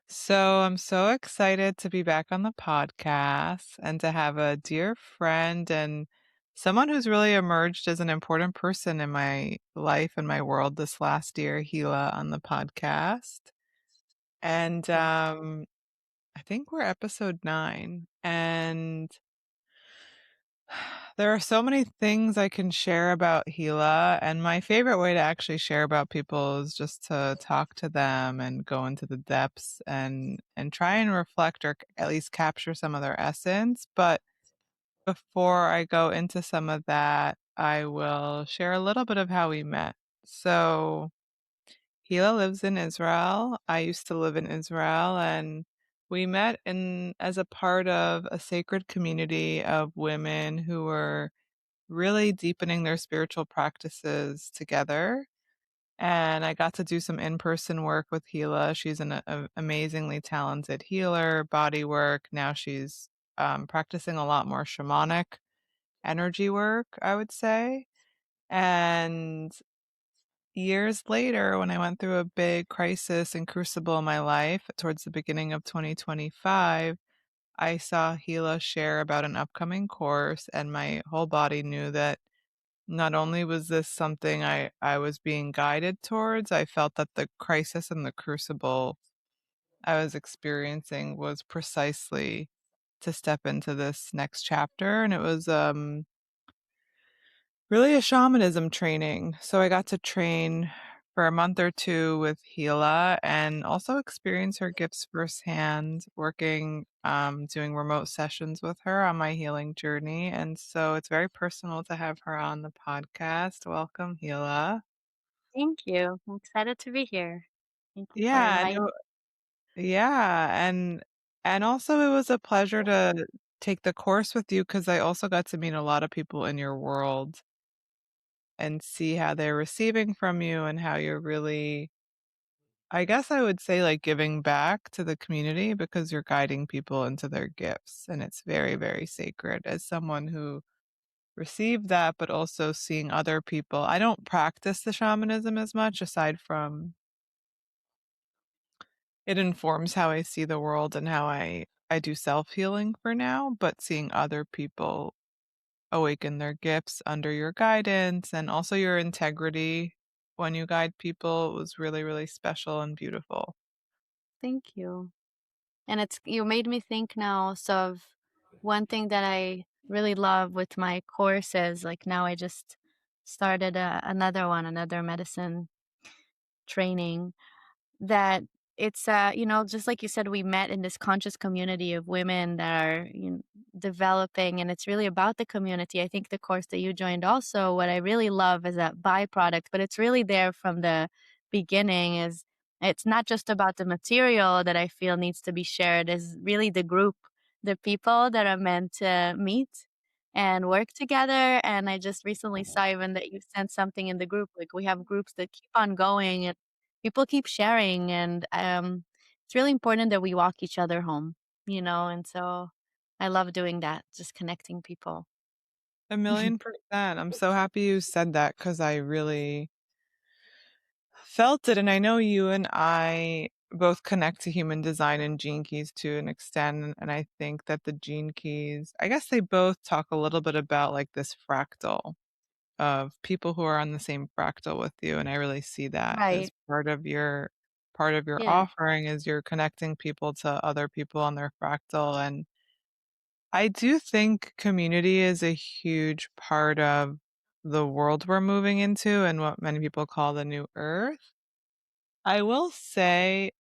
So I'm so excited to be back on the podcast and to have a dear friend and someone who's really emerged as an important person in my life and my world this last year, Hila, on the podcast. And Yeah. I think we're episode 9. And there are so many things I can share about Gila, and my favorite way to actually share about people is just to talk to them and go into the depths and try and reflect or at least capture some of their essence. But before I go into some of that, I will share a little bit of how we met. So Hila lives in Israel. I used to live in Israel, and we met in as a part of a sacred community of women who were really deepening their spiritual practices together. And I got to do some in-person work with Hila. She's an amazingly talented healer, body work. Now she's practicing a lot more shamanic energy work, I would say. And years later, when I went through a big crisis and crucible in my life towards the beginning of 2025, I saw Hila share about an upcoming course, and my whole body knew that not only was this something I was being guided towards, I felt that the crisis and the crucible I was experiencing was precisely to step into this next chapter. And it was really a shamanism training. So I got to train for a month or two with Hila and also experience her gifts firsthand, working, doing remote sessions with her on my healing journey. And so it's very personal to have her on the podcast. Welcome, Hila. Thank you. I'm excited to be here. Thank you for Yeah, inviting. yeah, and also it was a pleasure to take the course with you because I also got to meet a lot of people in your world and see how they're receiving from you and how you're really, I guess I would say, like, giving back to the community because you're guiding people into their gifts, and it's very, very sacred. As someone who received that, but also seeing other people, I don't practice the shamanism as much aside from it informs how I see the world and how I do self-healing for now, but seeing other people awaken their gifts under your guidance and also your integrity when you guide people was really, really special and beautiful. Thank you. And it's you made me think now of one thing that I really love with my courses. Like now I just started another one, another medicine training that it's just like you said, we met in this conscious community of women that are developing, and it's really about the community. I think the course that you joined also, what I really love is that byproduct, but it's really there from the beginning, is it's not just about the material that I feel needs to be shared, is really the group, the people that are meant to meet and work together. And I just recently saw even that you sent something in the group, like we have groups that keep on going, people keep sharing, and it's really important that we walk each other home, and so I love doing that, just connecting people. 1,000,000%. I'm so happy you said that because I really felt it, and I know you and I both connect to human design and gene keys to an extent, and I think that the gene keys, I guess they both talk a little bit about, like, this fractal of people who are on the same fractal with you, and I really see that as Right. part of your Yeah. offering is you're connecting people to other people on their fractal, and I do think community is a huge part of the world we're moving into and what many people call the new earth. I will say,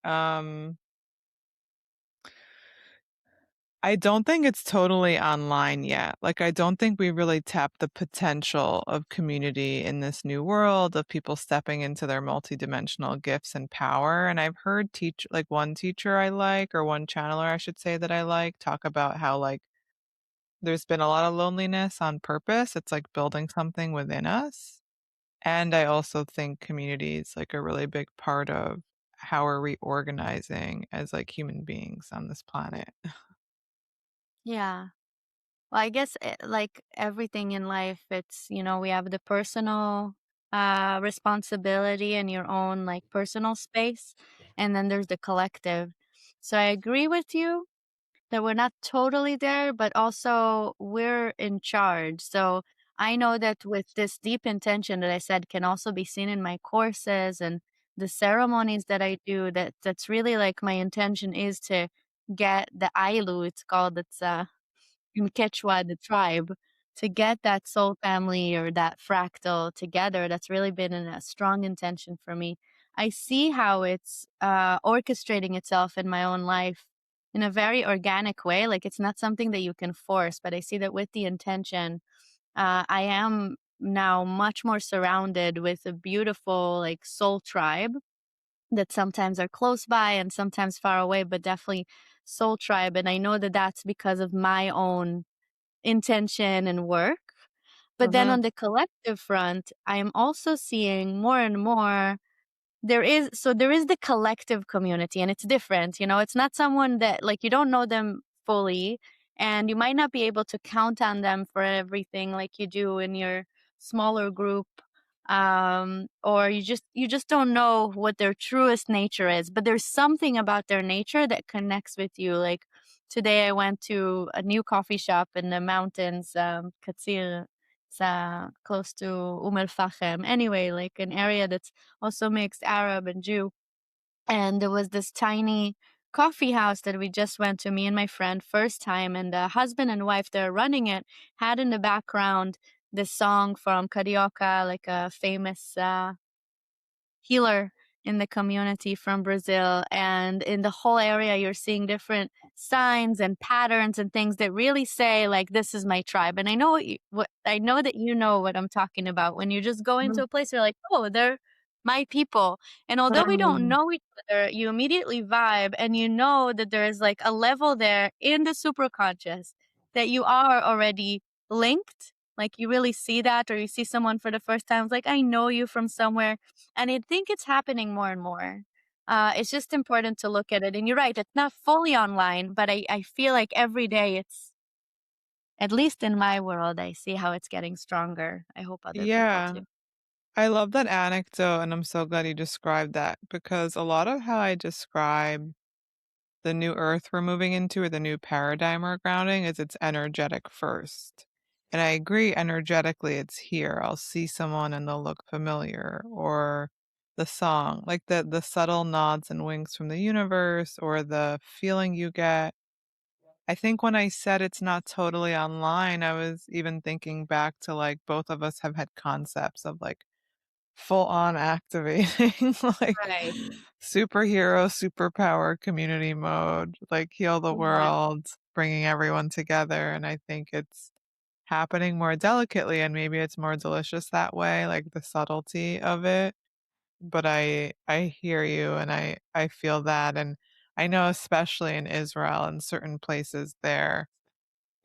I don't think it's totally online yet. Like, I don't think we really tap the potential of community in this new world of people stepping into their multidimensional gifts and power. And I've heard like one teacher I like, or one channeler, I should say, that I like, talk about how, like, there's been a lot of loneliness on purpose. It's like building something within us. And I also think community is like a really big part of how we're reorganizing as like human beings on this planet. Yeah. Well, I guess like everything in life, it's, we have the personal responsibility and your own like personal space, and then there's the collective. So I agree with you that we're not totally there, but also we're in charge. So I know that with this deep intention that I said can also be seen in my courses and the ceremonies that I do, that's really like my intention is to get the Ailu, it's called, it's in Quechua, the tribe, to get that soul family or that fractal together. That's really been a strong intention for me. I see how it's orchestrating itself in my own life in a very organic way. Like it's not something that you can force, but I see that with the intention, I am now much more surrounded with a beautiful, like, soul tribe that sometimes are close by and sometimes far away, but definitely soul tribe. And I know that that's because of my own intention and work. But then Mhm. on the collective front, I am also seeing more and more there is the collective community, and it's different, it's not someone that, like, you don't know them fully, and you might not be able to count on them for everything like you do in your smaller group, or you just don't know what their truest nature is, but there's something about their nature that connects with you. Like, today I went to a new coffee shop in the mountains, Katsir. It's close to Fahem. Anyway, like an area that's also mixed Arab and Jew. And there was this tiny coffee house that we just went to, me and my friend, first time. And the husband and wife that are running it had in the background this song from Carioca, like a famous healer in the community from Brazil. And in the whole area, you're seeing different signs and patterns and things that really say, like, this is my tribe. And I know what I know that you know what I'm talking about when you just go into Mhm. a place, you're like, oh, they're my people. And although we don't Mhm. know each other, you immediately vibe, and you know that there's like a level there in the superconscious that you are already linked. Like, you really see that, or you see someone for the first time, it's like, I know you from somewhere. And I think it's happening more and more. It's just important to look at it. And you're right, it's not fully online, but I feel like every day it's, at least in my world, I see how it's getting stronger. I hope other people Yeah. too. I love that anecdote, and I'm so glad you described that because a lot of how I describe the new earth we're moving into or the new paradigm we're grounding is it's energetic first. And I agree, energetically, it's here. I'll see someone and they'll look familiar, or the song, like the subtle nods and winks from the universe, or the feeling you get. I think when I said it's not totally online, I was even thinking back to like both of us have had concepts of like full on activating like Right. superhero, superpower community mode, like heal the Yeah. world, bringing everyone together. And I think it's happening more delicately and maybe it's more delicious that way, like the subtlety of it. But I hear you and I feel that. And I know especially in Israel and certain places there,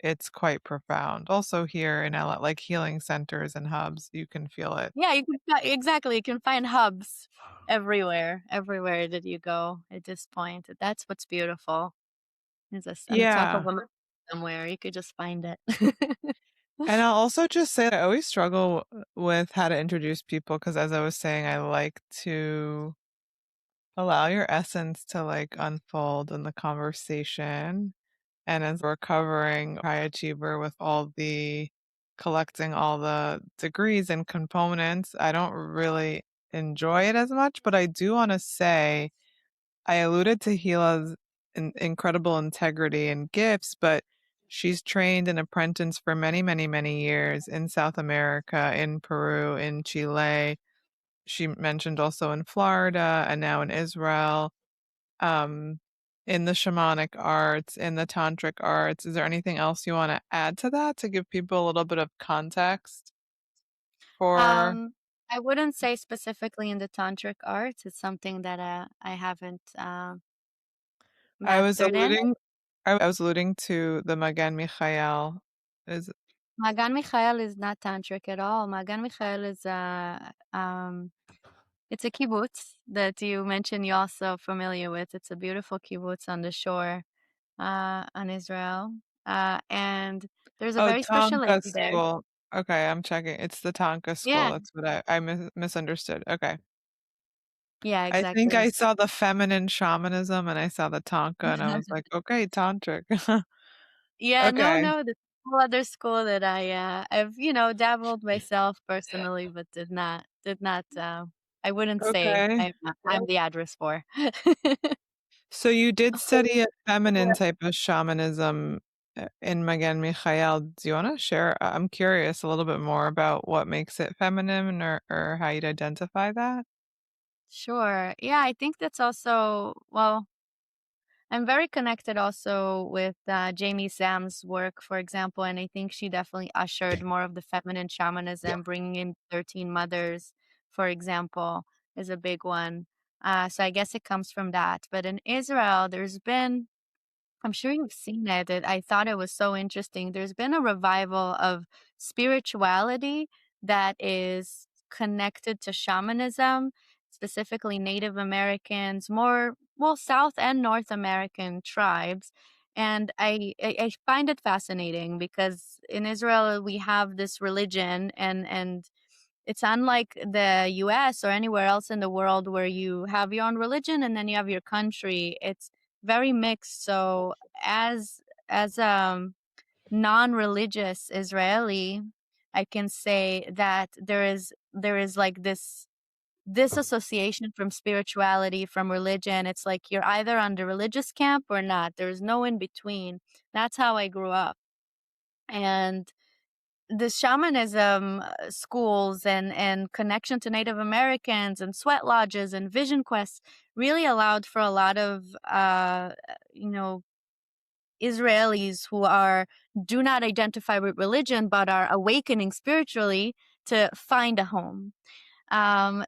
it's quite profound. Also here in LA, like healing centers and hubs, you can feel it. Yeah, exactly. You can find hubs everywhere that you go at this point. That's what's beautiful. It's just on the top of Yeah. a mountain somewhere. You could just find it. And I'll also just say that I always struggle with how to introduce people because, as I was saying, I like to allow your essence to like unfold in the conversation. And as we're covering high achiever with all the collecting all the degrees and components, I don't really enjoy it as much, but I do want to say I alluded to Hila's incredible integrity and gifts, but she's trained and apprenticed for many, many, many years in South America, in Peru, in Chile. She mentioned also in Florida and now in Israel, um, in the shamanic arts, in the tantric arts. Is there anything else you want to add to that to give people a little bit of context for? Um, I wouldn't say specifically in the tantric arts. It's something that I haven't I was mastered in. alluding, I was alluding to the Magen Michael. Is Magan Michael is not tantric at all. Magan Michael is it's a kibbutz that you mentioned. You're also familiar with. It's a beautiful kibbutz on the shore on Israel, and there's a Oh, very special lady Tonka there. school. Okay, I'm checking. It's the Tonka school. Yeah, That's what I misunderstood. Okay. Yeah, I think I exactly. saw the feminine shamanism and I saw the Tanka and I was like, "Okay, tantric." Yeah, no, Okay, no, the whole other school that I've, dabbled myself personally, but I wouldn't say okay. I'm the address for. So you did study a feminine type of shamanism in Magen Michael. Do you wanna share? I'm curious a little bit more about what makes it feminine or how you'd identify that? Sure. Yeah, I think that's also, well, I'm very connected also with Jamie Sam's work, for example, and I think she definitely ushered more of the feminine shamanism, bringing in 13 mothers, for example, is a big one. So I guess it comes from that. But in Israel, there's been, I'm sure you've seen it. I thought it was so interesting. There's been a revival of spirituality that is connected to shamanism, specifically Native Americans, more, well, South and North American tribes. And I find it fascinating because in Israel we have this religion, and it's unlike the US or anywhere else in the world where you have your own religion and then you have your country. It's very mixed. So as non-religious Israeli, I can say that there is like this disassociation from spirituality, from religion. It's like you're either on the religious camp or not. There's no in between. That's how I grew up. And the shamanism schools and connection to Native Americans and sweat lodges and vision quests really allowed for a lot of you know Israelis who are do not identify with religion but are awakening spiritually to find a home.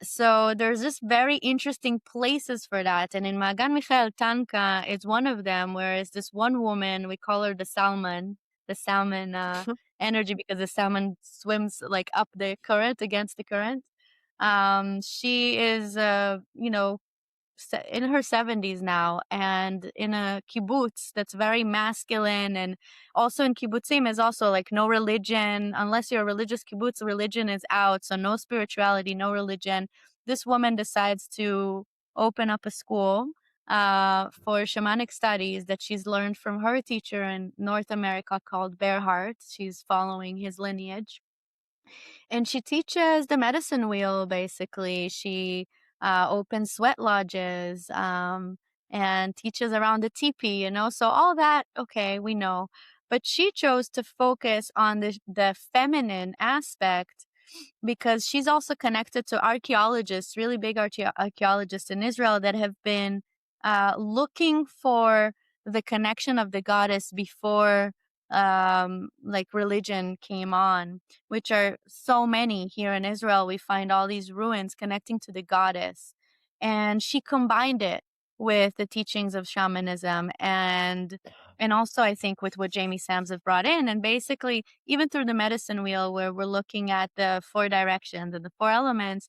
So there's just very interesting places for that. And in Magan Michael Tanka is one of them, where it's this one woman, we call her the salmon energy, because the salmon swims like up the current, against the current. She is, in her 70s now, and in a kibbutz that's very masculine, and also in kibbutzim is also like no religion. Unless you're a religious kibbutz, religion is out, so no spirituality, no religion. This woman decides to open up a school for shamanic studies that she's learned from her teacher in North America called Bearhart. She's following his lineage, and she teaches the medicine wheel, basically. She opens sweat lodges, and teaches around the teepee, so all that, okay, we know. But she chose to focus on the feminine aspect, because she's also connected to archaeologists, really big archaeologists in Israel, that have been looking for the connection of the goddess before like religion came on, which are so many here in Israel. We find all these ruins connecting to the goddess, and she combined it with the teachings of shamanism, and also I think with what Jamie Sams have brought in, and basically even through the medicine wheel, where we're looking at the four directions and the four elements.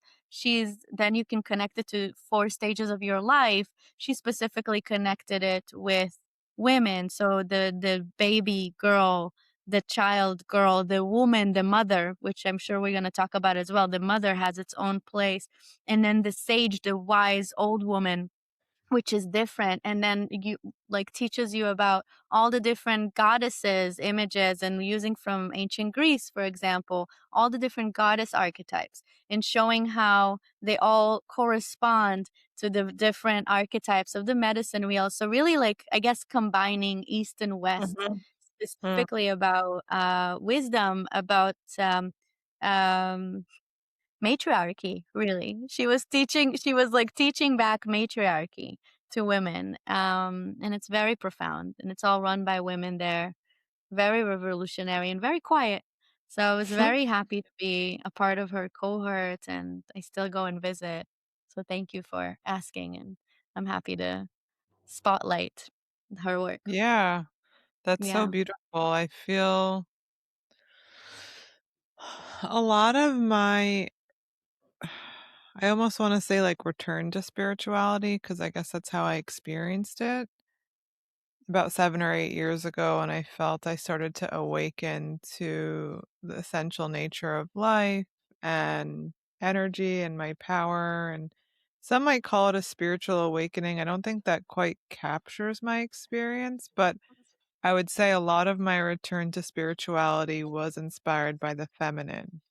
Then you can connect it to four stages of your life. She specifically connected it with women. So the baby girl, the child girl, the woman, the mother, which I'm sure we're going to talk about as well. The mother has its own place. And then the sage, the wise old woman, which is different, and then you like teaches you about all the different goddesses images, and using from ancient Greece, for example, all the different goddess archetypes, and showing how they all correspond to the different archetypes of the medicine wheel. So really, like, I guess combining east and west, Mhm. Mm. specifically about wisdom, about um matriarchy, really. She was like teaching back matriarchy to women. And it's very profound, and it's all run by women there. Very revolutionary and very quiet. So I was very happy to be a part of her cohort, and I still go and visit. So thank you for asking, and I'm happy to spotlight her work. Yeah, that's so Yeah. beautiful. I feel a lot of my I almost wanna say, like, return to spirituality because I guess that's how I experienced it about 7 or 8 years ago, and I felt I started to awaken to the essential nature of life and energy and my power and Some might call it a spiritual awakening. I don't think that quite captures my experience, but I would say a lot of my return to spirituality was inspired by the feminine.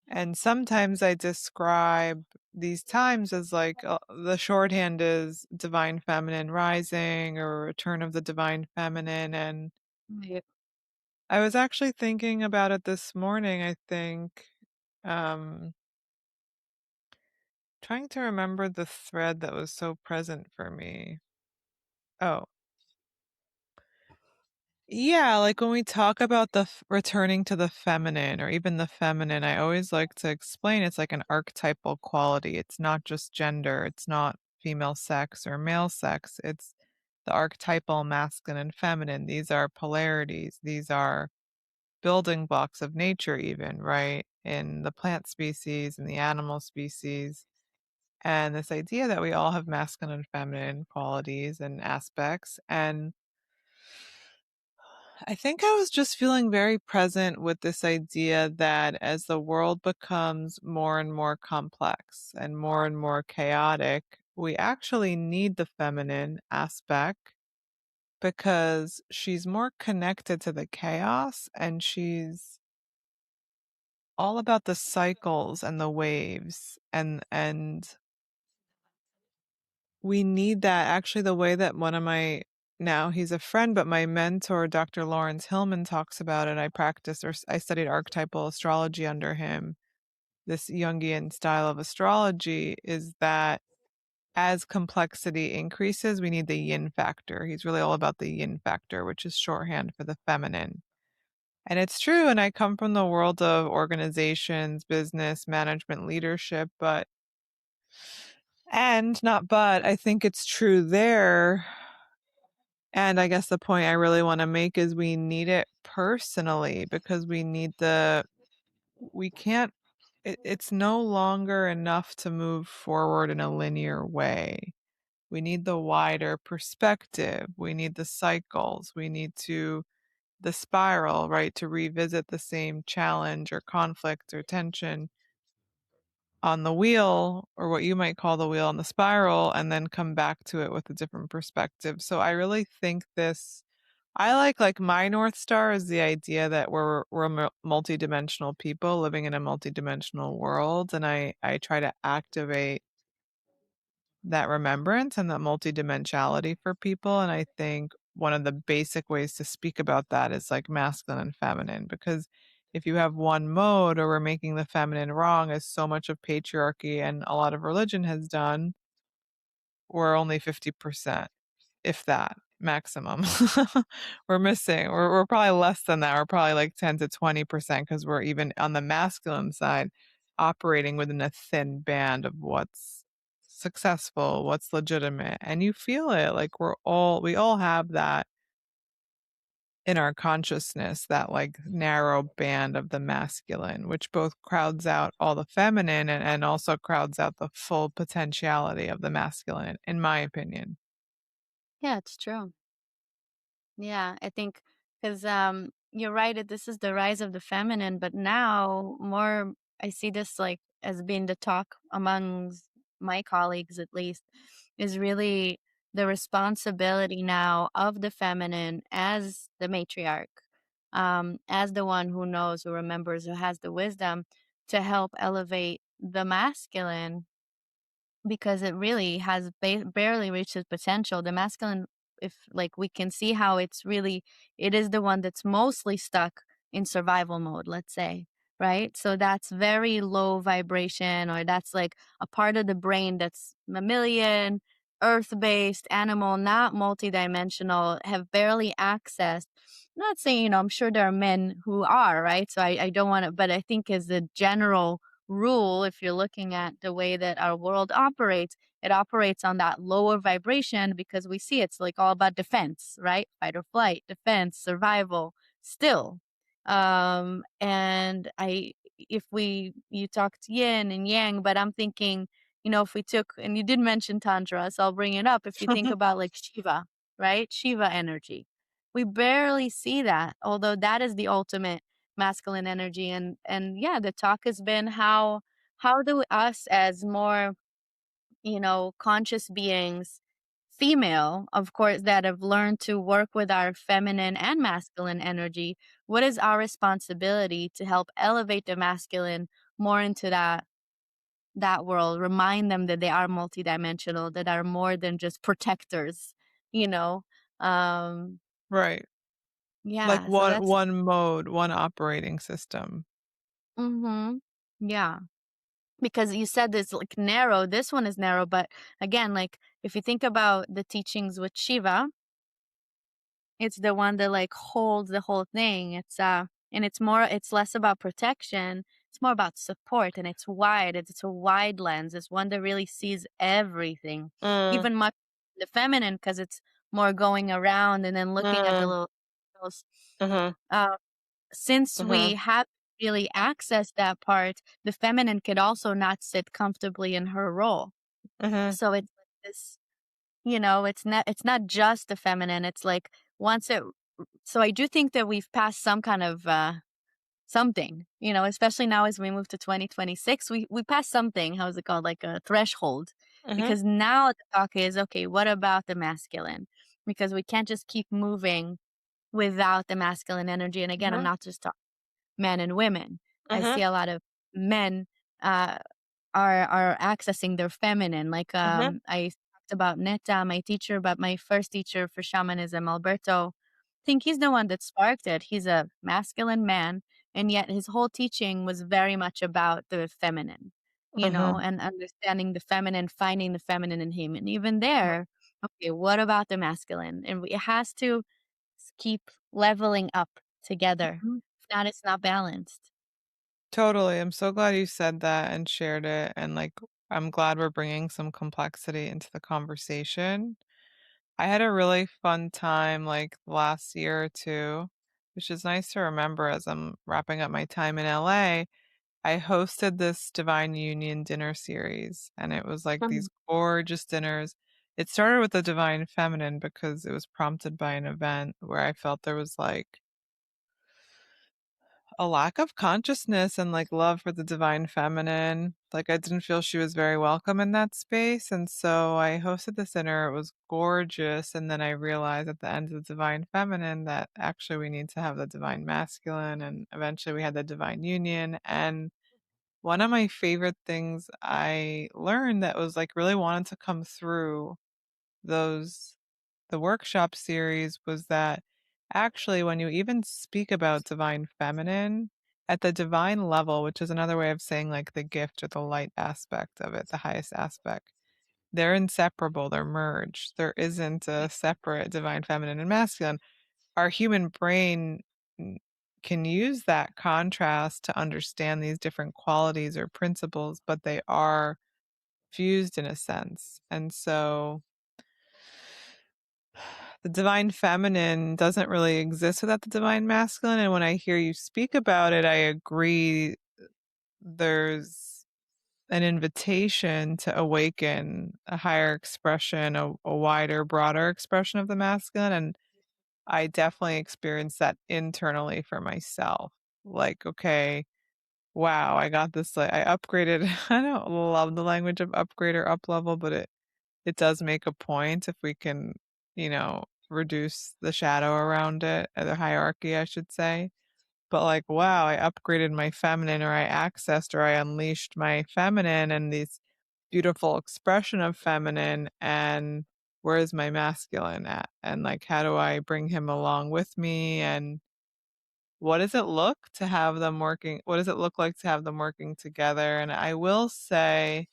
And sometimes I describe these times as like the shorthand is divine feminine rising or return of the divine feminine. And Right. I was actually thinking about it this morning, I think, um, trying to remember the thread that was so present for me. Oh, yeah, like when we talk about the returning to the feminine or even the feminine, I always like to explain it's like an archetypal quality. It's not just gender, it's not female sex or male sex. It's the archetypal masculine and feminine. These are polarities. These are building blocks of nature, even, right? In the plant species and the animal species. And this idea that we all have masculine and feminine qualities and aspects. And I think I was just feeling very present with this idea that as the world becomes more and more complex and more chaotic, we actually need the feminine aspect because she's more connected to the chaos and she's all about the cycles and the waves and we need that. Actually, the way that one of my now he's a friend, but my mentor, Dr. Lawrence Hillman, talks about it. I practiced or I studied archetypal astrology under him. This Jungian style of astrology is that as complexity increases, we need the yin factor. He's really all about the yin factor, which is shorthand for the feminine. And it's true. And I come from the world of organizations, business, management, leadership, but I think it's true there. And I guess the point I really want to make is we need it personally because we can't, it's no longer enough to move forward in a linear way. We need the wider perspective. We need the cycles. We need the spiral, right? To revisit the same challenge or conflict or tension on the wheel or what you might call the wheel on the spiral and then come back to it with a different perspective. So I really think I like my North Star is the idea that we're multidimensional people living in a multidimensional world. And I try to activate that remembrance and that multidimensionality for people. And I think one of the basic ways to speak about that is like masculine and feminine, because if you have one mode or we're making the feminine wrong, as so much of patriarchy and a lot of religion has done, we're only 50%, if that, maximum. We're missing. We're probably less than that. We're probably like 10 to 20% because we're even on the masculine side operating within a thin band of what's successful, what's legitimate. And you feel it like we all have that in our consciousness, that like narrow band of the masculine, which both crowds out all the feminine and also crowds out the full potentiality of the masculine, in my opinion. Yeah, it's true. Yeah, I think because you're right. This is the rise of the feminine, but now more I see this like as being the talk among my colleagues, at least, is really the responsibility now of the feminine as the matriarch, as the one who knows, who remembers, who has the wisdom to help elevate the masculine because it really has barely reached its potential. The masculine, if like we can see how it is the one that's mostly stuck in survival mode, let's say, right? So that's very low vibration, or that's like a part of the brain that's mammalian, earth based, animal, not multidimensional, have barely accessed. Not saying, I'm sure there are men who are, right? So I don't want to, but I think as a general rule, if you're looking at the way that our world operates, it operates on that lower vibration because we see it's like all about defense, right? Fight or flight, defense, survival, still. And if you talked yin and yang, but I'm thinking, if we took, and you did mention Tantra, so I'll bring it up. If you think about like Shiva, right? Shiva energy. We barely see that, although that is the ultimate masculine energy. And yeah, the talk has been how do us as more conscious beings, female, of course, that have learned to work with our feminine and masculine energy, what is our responsibility to help elevate the masculine more into that world, remind them that they are multidimensional, that are more than just protectors, you know? Um, Right. Like yeah, so that's one mode, one operating system. mhm. Yeah. Because you said it's like narrow, this one is narrow, but again, like if you think about the teachings with Shiva, it's the one that like holds the whole thing. And it's less about protection, it's more about support, and it's wide. It's a wide lens. It's one that really sees everything. Mm, Even much the feminine because it's more going around and then looking at the mm, little details. mhm, Uh, since we mhm, have really accessed that part, the feminine could also not sit comfortably in her role. mhm, So it's like this, it's not just the feminine. It's like once it so I do think that we've passed some kind of something, especially now as we move to 2026, we passed something, how is it called? Like a threshold. mhm, Because now the talk is okay, what about the masculine? Because we can't just keep moving without the masculine energy. And again, I'm mhm, not just talking men and women. I mhm, see a lot of men uh are accessing their feminine. Like mhm, I talked about Netta, my teacher, but my first teacher for shamanism, Alberto. I think he's the one that sparked it. He's a masculine man, and yet his whole teaching was very much about the feminine, mhm. and understanding the feminine, finding the feminine in him. And even there, okay, what about the masculine? And it has to keep leveling up together. Mhm. If not, it's not balanced. Totally. I'm so glad you said that and shared it. And like, I'm glad we're bringing some complexity into the conversation. I had a really fun time like the last year or two, which is nice to remember as I'm wrapping up my time in LA. I hosted this Divine Union dinner series, and it was like these Mhm. gorgeous dinners. It started with the Divine Feminine because it was prompted by an event where I felt there was like a lack of consciousness and like love for the Divine Feminine. Like I didn't feel she was very welcome in that space. And so I hosted this dinner. It was gorgeous. And then I realized at the end of the Divine Feminine that actually we need to have the Divine Masculine. And eventually we had the Divine Union. And one of my favorite things I learned that was like really wanted to come through those the workshop series was that actually when you even speak about divine feminine at the divine level, which is another way of saying like the gift or the light aspect of it, the highest aspect, they're inseparable, they're merged. There isn't a separate divine feminine and masculine. Our human brain n- can use that contrast to understand these different qualities or principles, but they are fused in a sense. And so the divine feminine doesn't really exist without the divine masculine. And when I hear you speak about it, I agree there's an invitation to awaken a higher expression, a wider, broader expression of the masculine. And I definitely experienced that internally for myself. Like, okay, wow, I got this. Like, I upgraded. I don't love the language of upgrade or up level, but it does make a point if we can, reduce the shadow around it, or the hierarchy, I should say. But like, wow, I upgraded my feminine, or I accessed or I unleashed my feminine and this beautiful expression of feminine. And where's my masculine at? And like, how do I bring him along with me? And what does it look to have them working? What does it look like to have them working together? And I will say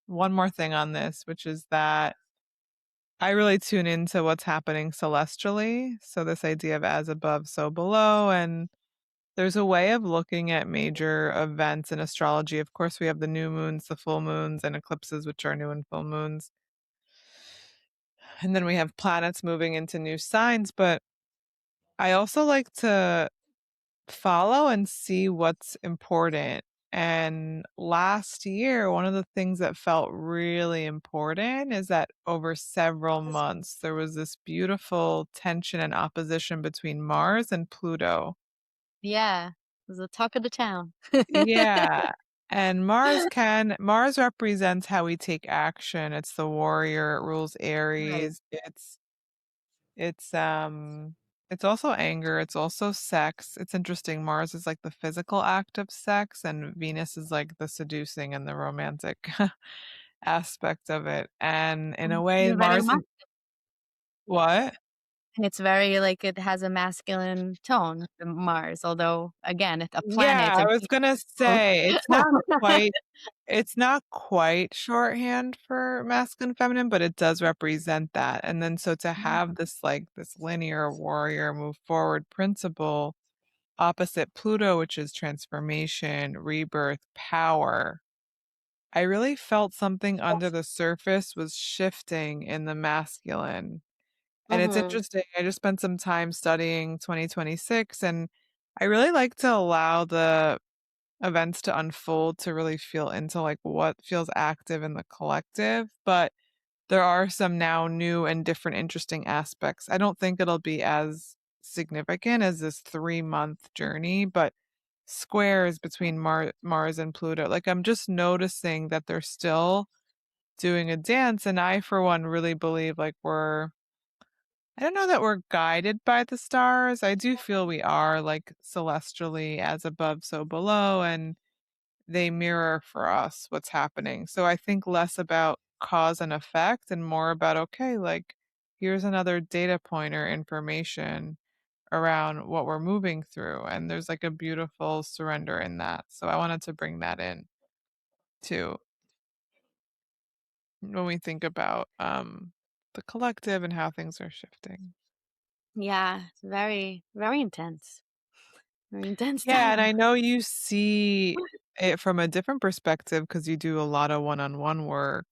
one more thing on this, which is that I really tune into what's happening celestially. So, this idea of as above, so below. And there's a way of looking at major events in astrology. Of course, we have the new moons, the full moons, and eclipses, which are new and full moons. And then we have planets moving into new signs. But I also like to follow and see what's important. And last year, one of the things that felt really important is that over several months, there was this beautiful tension and opposition between Mars and Pluto. Yeah, it was the talk of the town. Yeah. And Mars represents how we take action. It's the warrior, it rules Right. Aries. It's it's also anger, it's also sex. It's interesting. Mars is like the physical act of sex and Venus is like the seducing and the romantic aspect of it. And in a way, Very Mars and what? It's very like it has a masculine tone, the Mars, although again, it's a planet Yeah, I and was gonna people say it's not quite shorthand for masculine feminine, but it does represent that. And then so to have this like this linear warrior move forward principle opposite Pluto, which is transformation, rebirth, power, I really felt something under the surface was shifting in the masculine. And it's Mhm. interesting. I just spent some time studying 2026 and I really like to allow the events to unfold to really feel into like what feels active in the collective, but there are some now new and different interesting aspects. I don't think it'll be as significant as this 3-month journey, but squares between Mars and Pluto. Like I'm just noticing that they're still doing a dance and I for one really believe like I don't know that we're guided by the stars. I do feel we are like celestially as above so below and they mirror for us what's happening. So I think less about cause and effect and more about, okay, like here's another data point or information around what we're moving through. And there's like a beautiful surrender in that. So I wanted to bring that in too when we think about the collective and how things are shifting. Yeah, it's very, very intense. Very intense Yeah, and time. I know you see it from a different perspective because you do a lot of one-on-one work.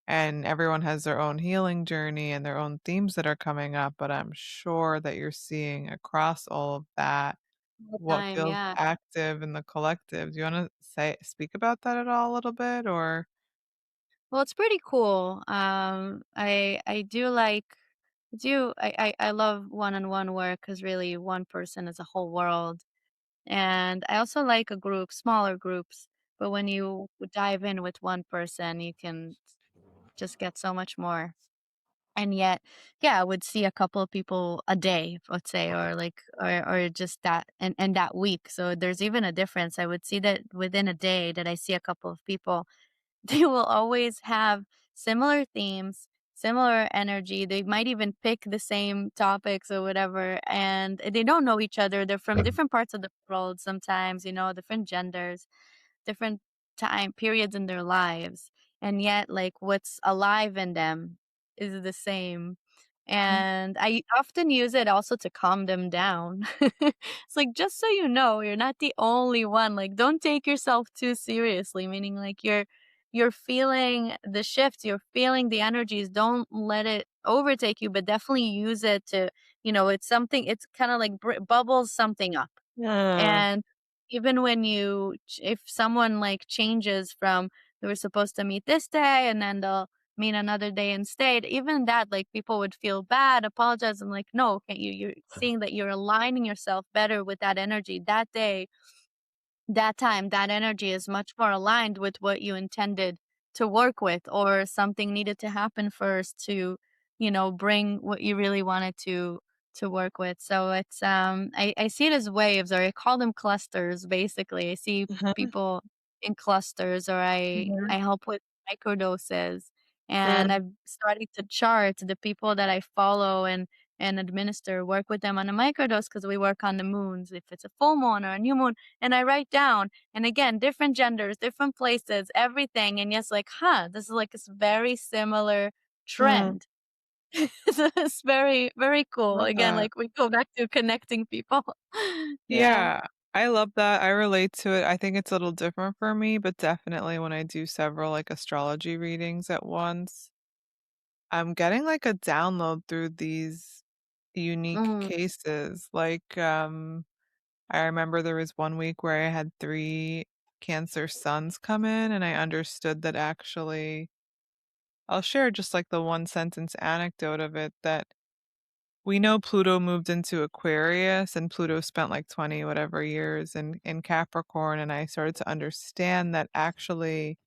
And everyone has their own healing journey and their own themes that are coming up, but I'm sure that you're seeing across all of that All the what time, feels yeah. active in the collective. Do you wanna speak about that at all a little bit or Well, it's pretty cool. I do like I love one-on-one work because really one person is a whole world. And I also like a group, smaller groups, but when you dive in with one person, you can just get so much more. And yet, yeah, I would see a couple of people a day, let's say, or like, or just that, and that week. So there's even a difference. I would see that within a day that I see a couple of people, they will always have similar themes, similar energy. They might even pick the same topics or whatever, and they don't know each other. They're from different parts of the world sometimes, different genders, different time periods in their lives, and yet like what's alive in them is the same. And I often use it also to calm them down. It's like, just so you know, you're not the only one. Like, don't take yourself too seriously, meaning like you're feeling the shifts, you're feeling the energies. Don't let it overtake you, but definitely use it to, it's something, it's kind of like bubbles something up. Yeah. And even when if someone like changes from they were supposed to meet this day and then they'll meet another day instead, even that, like people would feel bad, apologize. I'm like, no, okay, you're seeing that you're aligning yourself better with that energy that day, that time, that energy is much more aligned with what you intended to work with, or something needed to happen first to, bring what you really wanted to work with. So it's I see it as waves, or I call them clusters basically. I see Mhm, people in clusters, or I mhm, help with microdoses. And mm, I've started to chart the people that I follow and administer, work with them on a microdose because we work on the moons, if it's a full moon or a new moon, and I write down, and again, different genders, different places, everything. And yes, like, this is like this very similar mm. trend. So it's very, very cool. Love Again, that. like we go back to connecting people. Yeah. Yeah, I love that. I relate to it. I think it's a little different for me, but definitely when I do several like astrology readings at once, I'm getting like a download through these unique Mm, cases. Like, I remember there was one week where I had 3 Cancer suns come in, and I understood that actually I'll share just like the one sentence anecdote of it that we know Pluto moved into Aquarius, and Pluto spent like 20 whatever years in Capricorn, and I started to understand that actually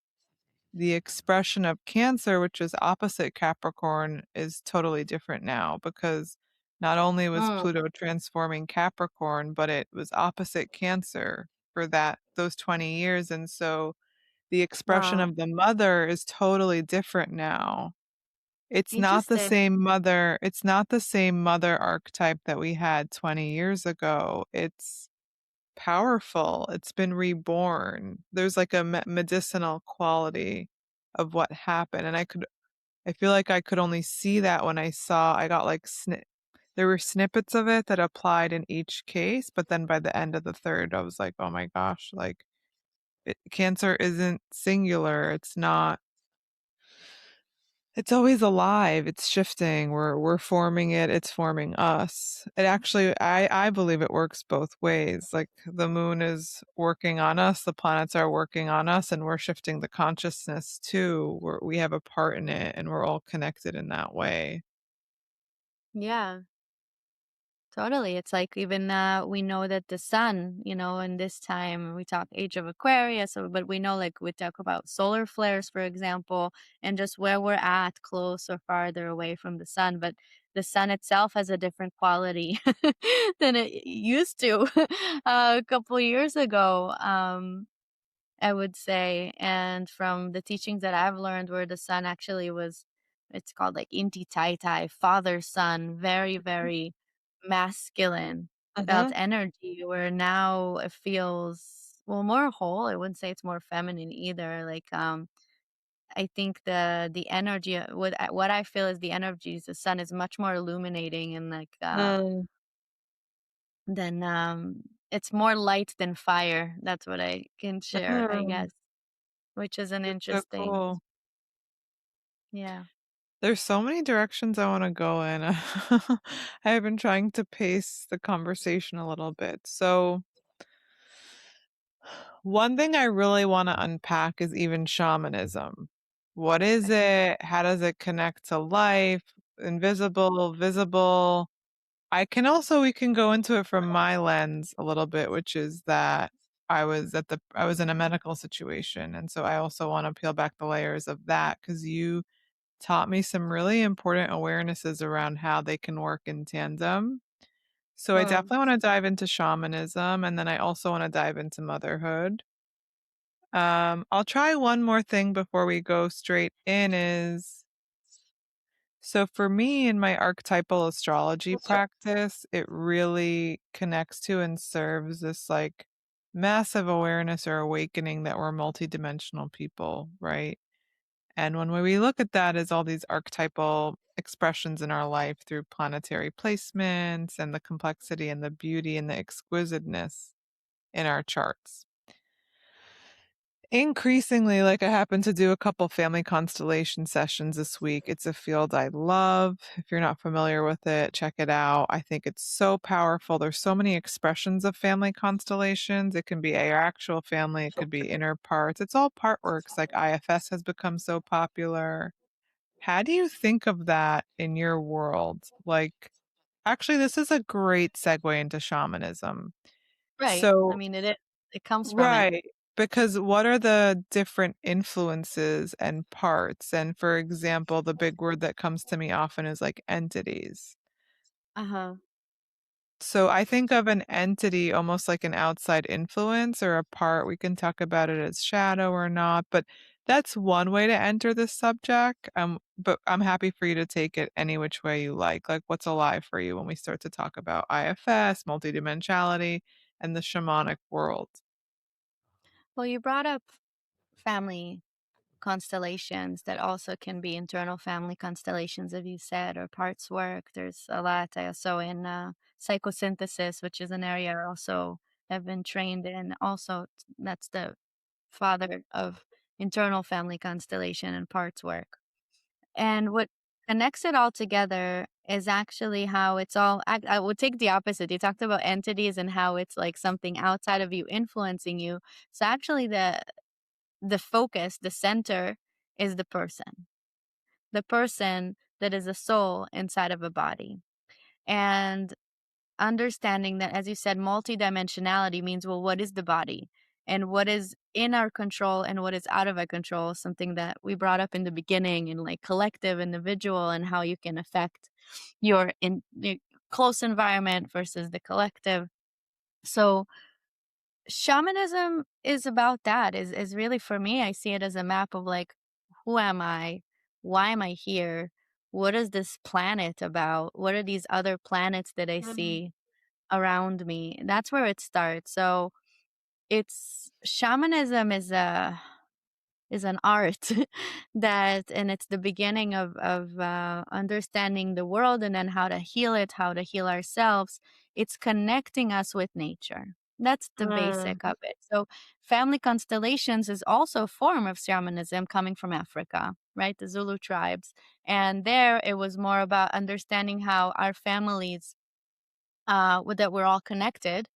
the expression of Cancer, which is opposite Capricorn, is totally different now because not only was Mm, Pluto transforming Capricorn, but it was opposite Cancer for those 20 years, and so the expression wow. of the mother is totally different now. Interesting. It's not the same mother archetype that we had 20 years ago. It's powerful. It's been reborn. There's like a medicinal quality of what happened, and I feel like I could only see that when I got like there were snippets of it that applied in each case, but then by the end of the third, I was like, "Oh my gosh, like Cancer isn't singular. It's always alive. It's shifting. We're forming it. It's forming us. It actually, I believe it works both ways. Like the moon is working on us, the planets are working on us, and we're shifting the consciousness too. We have a part in it, and we're all connected in that way. Yeah. Totally. It's like even we know that the sun, in this time we talk age of Aquarius, but we know like we talk about solar flares, for example, and just where we're at, close or farther away from the sun. But the sun itself has a different quality than it used to a couple years ago. I would say. And from the teachings that I've learned, where the sun actually was, it's called like Inti Tai Tai, father son, very, very masculine, felt Uh-huh. energy, where now it feels, well, more whole. I wouldn't say it's more feminine either. Like, I think the energy, what I feel is the energy is the sun is much more illuminating and like, Mm, than, it's more light than fire. That's what I can share, I mm, guess. Which is an that's so interesting, cool. yeah. There's so many directions I want to go in. I've been trying to pace the conversation a little bit. So, one thing I really want to unpack is even shamanism. What is Okay. it? How does it connect to life? Invisible, visible. We can go into it from my lens a little bit, which is that I was in a medical situation. And so I also want to peel back the layers of that because you taught me some really important awarenesses around how they can work in tandem. So I Hmm. definitely want to dive into shamanism, and then I also want to dive into motherhood. I'll try one more thing before we go straight in is so for me in my archetypal astrology practice, it really connects to and serves this like massive awareness or awakening that we're multidimensional people, right? And when we look at that as all these archetypal expressions in our life through planetary placements and the complexity and the beauty and the exquisiteness in our charts. Increasingly, like I happen to do a couple family constellation sessions this week. It's a field I love. If you're not familiar with it, check it out. I think it's so powerful. There's so many expressions of family constellations. It can be your actual family, it could be inner parts. It's all part works. Like IFS has become so popular. How do you think of that in your world? Like, actually, this is a great segue into shamanism. Right. I So, mean, it comes from it. right, because what are the different influences and parts? And for example, the big word that comes to me often is like entities. Uh-huh. So I think of an entity almost like an outside influence or a part. We can talk about it as shadow or not, but that's one way to enter this subject. But I'm happy for you to take it any which way you like. Like, what's alive for you when we start to talk about IFS, multidimensionality, and the shamanic world? Well, you brought up family constellations that also can be internal family constellations, as you said, or parts work. There's a lot. I also in psychosynthesis, which is an area I also have been trained in. Also, that's the father of internal family constellation and parts work. And what connects it all together is actually how it's all I would take the opposite. You talked about entities and how it's like something outside of you influencing you. So actually the focus, the center is the person. The person that is a soul inside of a body. And understanding that, as you said, multidimensionality means, well, what is the body and what is in our control and what is out of our control, something that we brought up in the beginning, in like collective, individual, and how you can affect your close environment versus the collective. So shamanism is about that, is really, for me, I see it as a map of like, who am I, why am I here, what is this planet about, what are these other planets that I see around me. That's where it starts. So it's shamanism is an art that, and it's the beginning of understanding the world and then how to heal it, how to heal ourselves. It's connecting us with nature. That's the Mm, basic of it. So family constellations is also a form of shamanism coming from Africa, right? The Zulu tribes. And there it was more about understanding how our families, that we're all connected,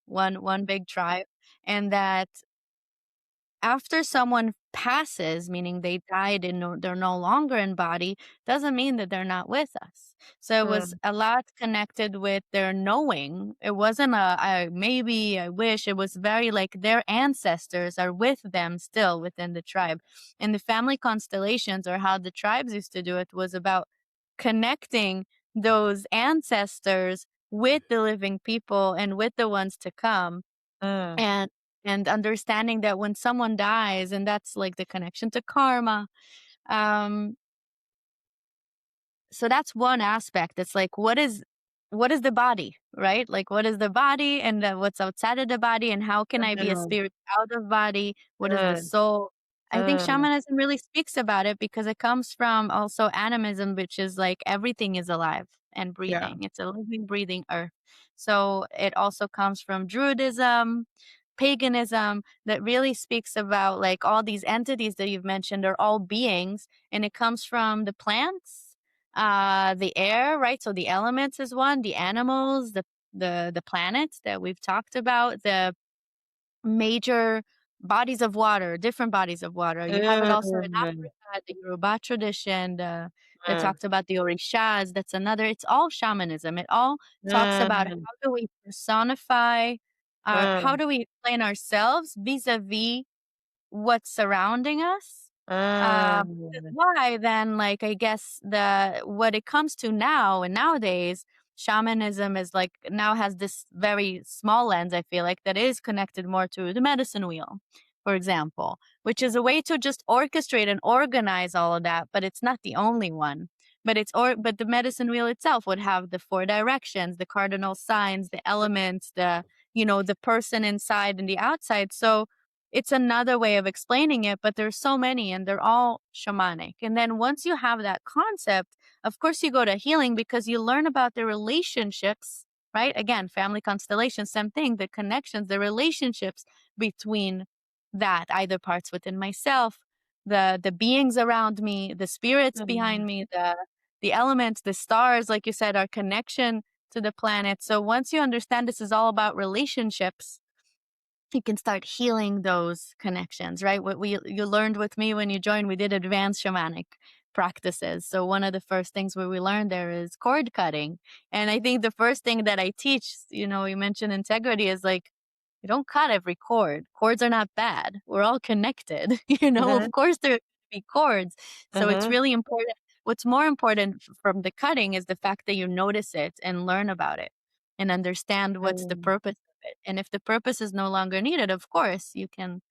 one big tribe, and that after someone passes, meaning they died and they're no longer in body, doesn't mean that they're not with us. So it was mm, a lot connected with their knowing. It wasn't I maybe, I wish. It was very like their ancestors are with them still within the tribe. And the family constellations, or how the tribes used to do it, was about connecting those ancestors with the living people and with the ones to come, mm. and understanding that when someone dies, and that's like the connection to karma. um so that's one aspect. It's like, what is the body, right? Like, what is the body, and what's outside of the body, and how can I be a Mm, spirit out of body? What is the mm, soul? I think mm. shamanism really speaks about it because it comes from also animism, which is like everything is alive and Yeah. breathing. It's a living, breathing earth. So it also comes from Druidism, paganism, that really speaks about like all these entities that you've mentioned are all beings, and it comes from the plants, the air, right? So the elements is one, the animals, the planets that we've talked about, the major bodies of water, different bodies of water. You have it also in Mm, Africa, the Yoruba tradition, that mm, talks about the orishas. That's another. It's all shamanism. It all talks about mm, how do we personify, how mm, do we explain ourselves vis-a-vis what's surrounding us. Which is mm. why then, like, I guess the what it comes to now and nowadays, shamanism is like now has this very small lens, I feel like, that is connected more to the medicine wheel, for example, which is a way to just orchestrate and organize all of that, but it's not the only one. But the medicine wheel itself would have the four directions, the cardinal signs, the elements, the person inside and the outside. So it's another way of explaining it, but there's so many and they're all shamanic. And then once you have that concept, of course you go to healing because you learn about the relationships, right? Again, family constellation, same thing, the connections, the relationships between that, either parts within myself, the beings around me, the spirits behind Mm. me, the elements, the stars, like you said, our connection to the planet. So once you understand this is all about relationships, you can start healing those connections, right? What you learned with me when you joined, we did advanced shamanic practices. So one of the first things where we learned there is cord cutting. And I think the first thing that I teach, you mentioned integrity, is like, you don't cut every cord. Cords are not bad. We're all connected. Mhm, Of course there be cords. So it's mhm, really important. What's more important from the cutting is the fact that you notice it and learn about it and understand what's the mm. purpose of it. And if the purpose is no longer needed, of course you can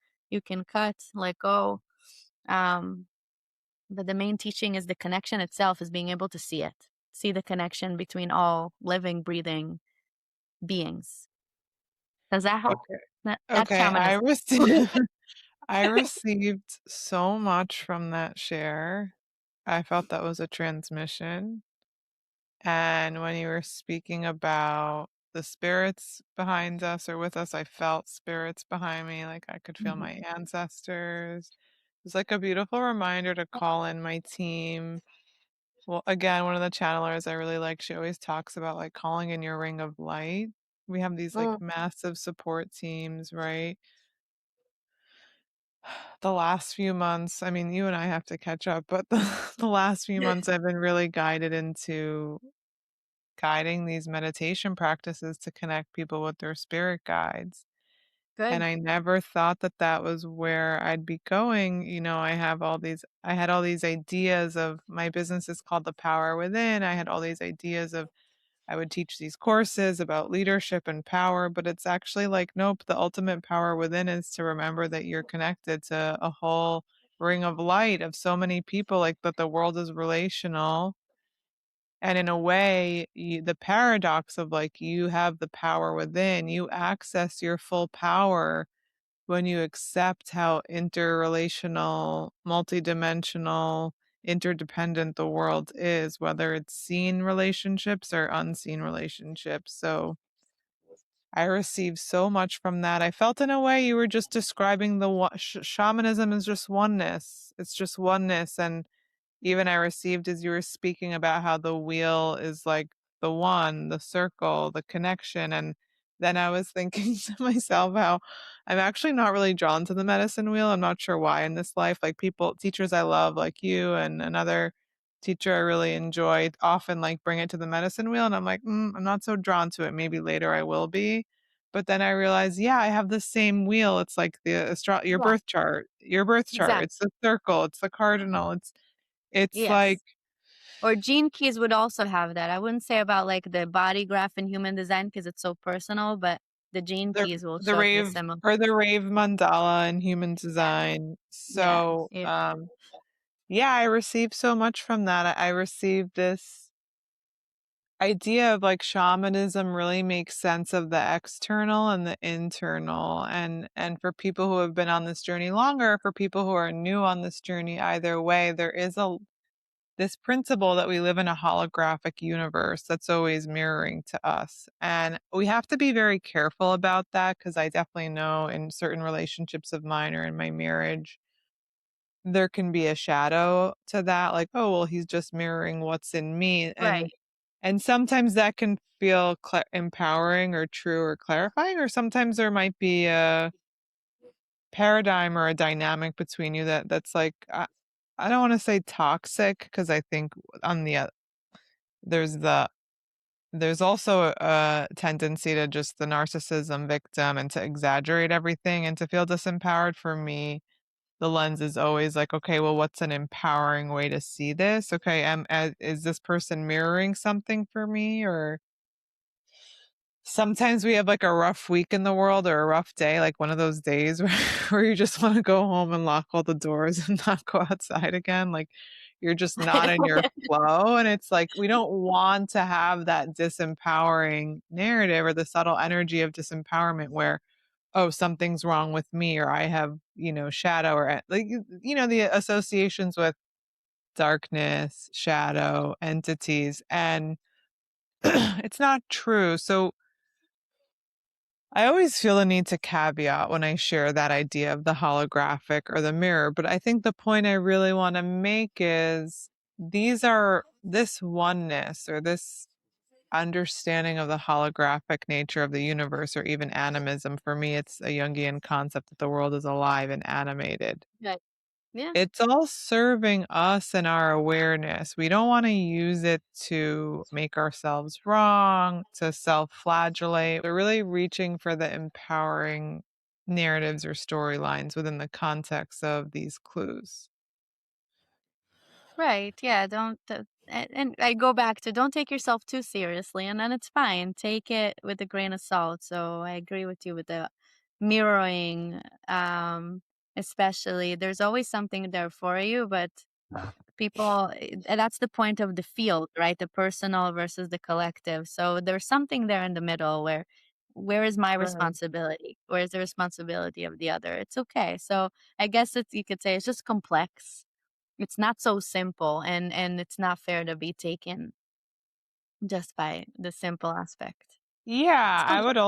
cut, let go. Um, but the main teaching is the connection itself, is being able to see it, see the connection between all living, breathing beings. Does that help? Okay. That's Okay, I shamanism. received I received so much from that share. I felt that was a transmission, and when you were speaking about the spirits behind us or with us, I felt spirits behind me, like, I could feel my Mhm. ancestors. It was like a beautiful reminder to call in my team. Well, again, one of the channelers I really like, she always talks about, like, calling in your ring of light. We have these, like, Mm. massive support teams, right? The last few months, I mean, you and I have to catch up, but the last few months I've been really guided into guiding these meditation practices to connect people with their spirit guides. And Good. I never thought that that was where I'd be going. I had all these ideas of my business is called The Power Within. I had all these ideas of I would teach these courses about leadership and power, but it's actually like, nope, the ultimate power within is to remember that you're connected to a whole ring of light of so many people, like that the world is relational. And in a way, the paradox of like you have the power within, you access your full power when you accept how interrelational, multidimensional, interdependent the world is, whether it's seen relationships or unseen relationships. So I received so much from that. I felt in a way you were just describing shamanism is just oneness. It's just oneness. And even I received as you were speaking about how the wheel is like the one, the circle, the connection. And then I was thinking to myself how I'm actually not really drawn to the medicine wheel. I'm not sure why in this life. Like teachers I love, like you and another teacher I really enjoyed, often like bring it to the medicine wheel. And I'm like, I'm not so drawn to it. Maybe later I will be. But then I realized, yeah, I have the same wheel. It's like your Yeah, birth chart, your birth chart. exactly. It's the circle. It's the cardinal. It's like Yes. Or gene keys would also have that. I wouldn't say about like the body graph in human design because it's so personal, but the gene the keys will the show you rave similar. or the rave mandala in human Yeah. design. Yeah. So, Yeah. yeah, I received so much from that. I received this idea of like shamanism really makes sense of the external and the internal. And for people who have been on this journey longer, for people who are new on this journey, either way, there is a this principle that we live in a holographic universe that's always mirroring to us. And we have to be very careful about that because I definitely know in certain relationships of mine or in my marriage, there can be a shadow to that. Like, oh, well, he's just mirroring what's in me. Right. And sometimes that can feel empowering or true or clarifying, or sometimes there might be a paradigm or a dynamic between you that's like, I don't want to say toxic because I think on the there's the there's also a tendency to just the narcissism victim and to exaggerate everything and to feel disempowered. For me, the lens is always like, okay, well, what's an empowering way to see this? Okay, is this person mirroring something for me? Or sometimes we have like a rough week in the world or a rough day, like one of those days where you just want to go home and lock all the doors and not go outside again. Like you're just not in your flow. And it's like, we don't want to have that disempowering narrative or the subtle energy of disempowerment where, oh, something's wrong with me or I have, shadow or like, the associations with darkness, shadow, entities. And it's not true. So, I always feel the need to caveat when I share that idea of the holographic or the mirror, but I think the point I really want to make is this oneness or this understanding of the holographic nature of the universe or even animism. For me, it's a Jungian concept that the world is alive and animated. Right. Yeah. It's all serving us and our awareness. We don't want to use it to make ourselves wrong, to self flagellate. We're really reaching for the empowering narratives or storylines within the context of these clues. Right. Yeah. Don't. And I go back to don't take yourself too seriously, and then it's fine. Take it with a grain of salt. So I agree with you with the mirroring. Especially, there's always something there for you, but people, and that's the point of the field, right? The personal versus the collective. So there's something there in the middle where is my Right. responsibility? Where is the responsibility of the other? It's okay. So I guess it's you could say it's just complex. It's not so simple, and it's not fair to be taken just by the simple aspect. It's Yeah, complex.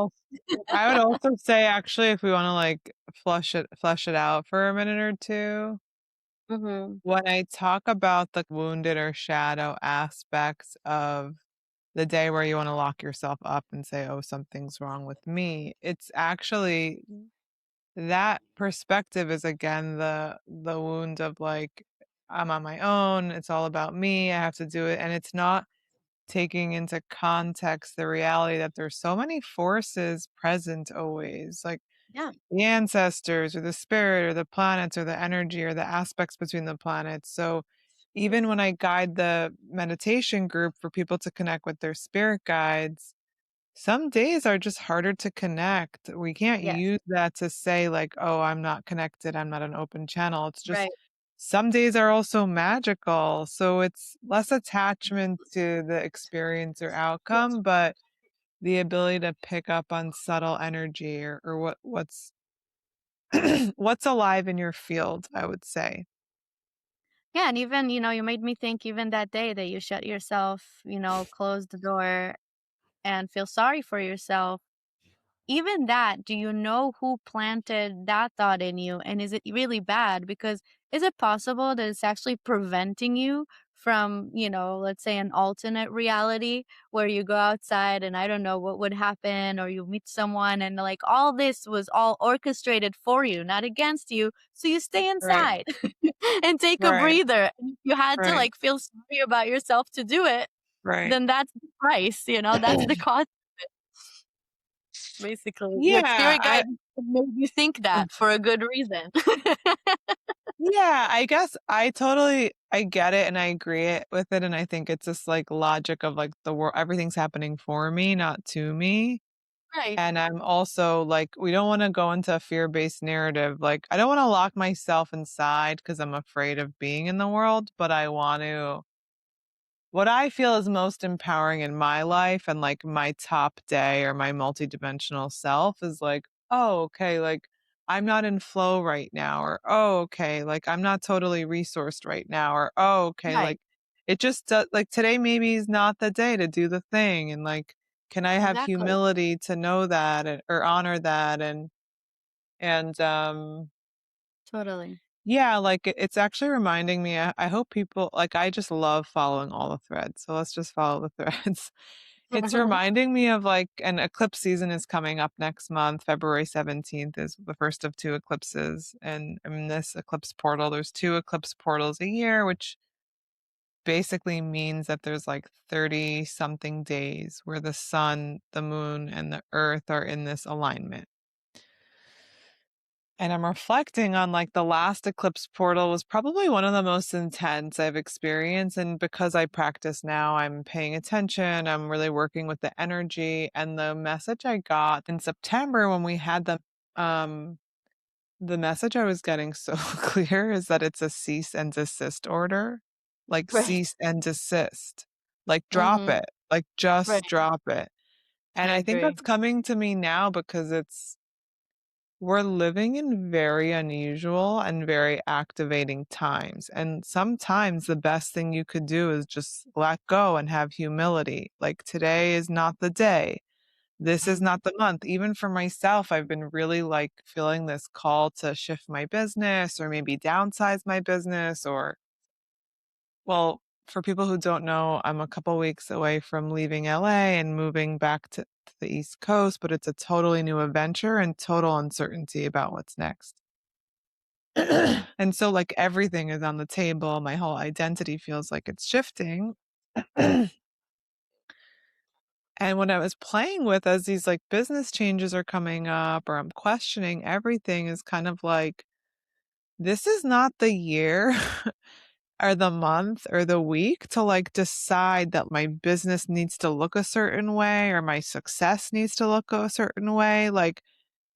I would also say actually if we want to like flesh it out for a minute or two, Mhm. when I talk about the wounded or shadow aspects of the day where you want to lock yourself up and say, oh, something's wrong with me, it's actually that perspective is again the wound of like, I'm on my own, it's all about me, I have to do it. And it's not taking into context the reality that there's so many forces present always, like Yeah. the ancestors or the spirit or the planets or the energy or the aspects between the planets. So even when I guide the meditation group for people to connect with their spirit guides, some days are just harder to connect. We can't Yes. use that to say, like, oh, I'm not connected. I'm not an open channel. It's just Right. some days are also magical. So it's less attachment to the experience or outcome, but the ability to pick up on subtle energy or what's what's alive in your field, I would say. Yeah, and even, you made me think even that day that you shut yourself, close the door and feel sorry for yourself. Even that, do you know who planted that thought in you? And is it really bad? Because is it possible that it's actually preventing you from, let's say an alternate reality where you go outside and I don't know what would happen, or you meet someone and like all this was all orchestrated for you, not against you. So you stay Right, inside and take a right, breather. And if you had to right, like feel sorry about yourself to do it, right. then that's the price, that's the cost. Basically, your Yeah, spirit guide made you think that for a good reason. yeah, I guess I get it and I agree with it, and I think it's just, like, logic of, like, the world everything's happening for me, not to me, Right. and I'm also, like, we don't wanna go into a fear-based narrative, like, I don't wanna lock myself inside because 'cause I'm afraid of being in the world, but I want to what I feel is most empowering in my life and like my top day or my multidimensional self is like, oh, okay, like I'm not in flow right now, or oh, okay, like I'm not totally resourced right now, or oh, okay, Right. like it just does, like today maybe is not the day to do the thing. And like, can I have Exactly. humility to know that or honor that? And, Totally. yeah, like, it's actually reminding me I hope people like, I just love following all the threads, so let's just follow the threads. It's reminding me of, like an eclipse season is coming up next month. February 17th is the first of 2 eclipses, and in this eclipse portal, there's 2 eclipse portals a year, which basically means that there's, like, 30 something days where the sun, the moon, and the earth are in this alignment. And I'm reflecting on like the last eclipse portal was probably one of the most intense I've experienced. And because I practice now, I'm paying attention. I'm really working with the energy. And the message I got in September when we had the message I was getting so clear is that it's a cease and desist order. Like Right. cease and desist. Like drop Mhm. it. Like Right. just drop it. And I I think agree. that's coming to me now because we're living in very unusual and very activating times. And sometimes the best thing you could do is just let go and have humility. Like today is not the day. This is Mhm. not the month. Even for myself, I've been really like feeling this call to shift my business or maybe downsize my business or, well, for people who don't know, I'm a couple weeks away from leaving LA and moving back to the East Coast, but it's a totally new adventure and total uncertainty about what's next. And so, like, everything is on the table. My whole identity feels like it's shifting. And when I was playing with as these like business changes are coming up or I'm questioning everything is kind of like, this is not the year or the month or the week to like decide that my business needs to look a certain way or my success needs to look a certain way. Like,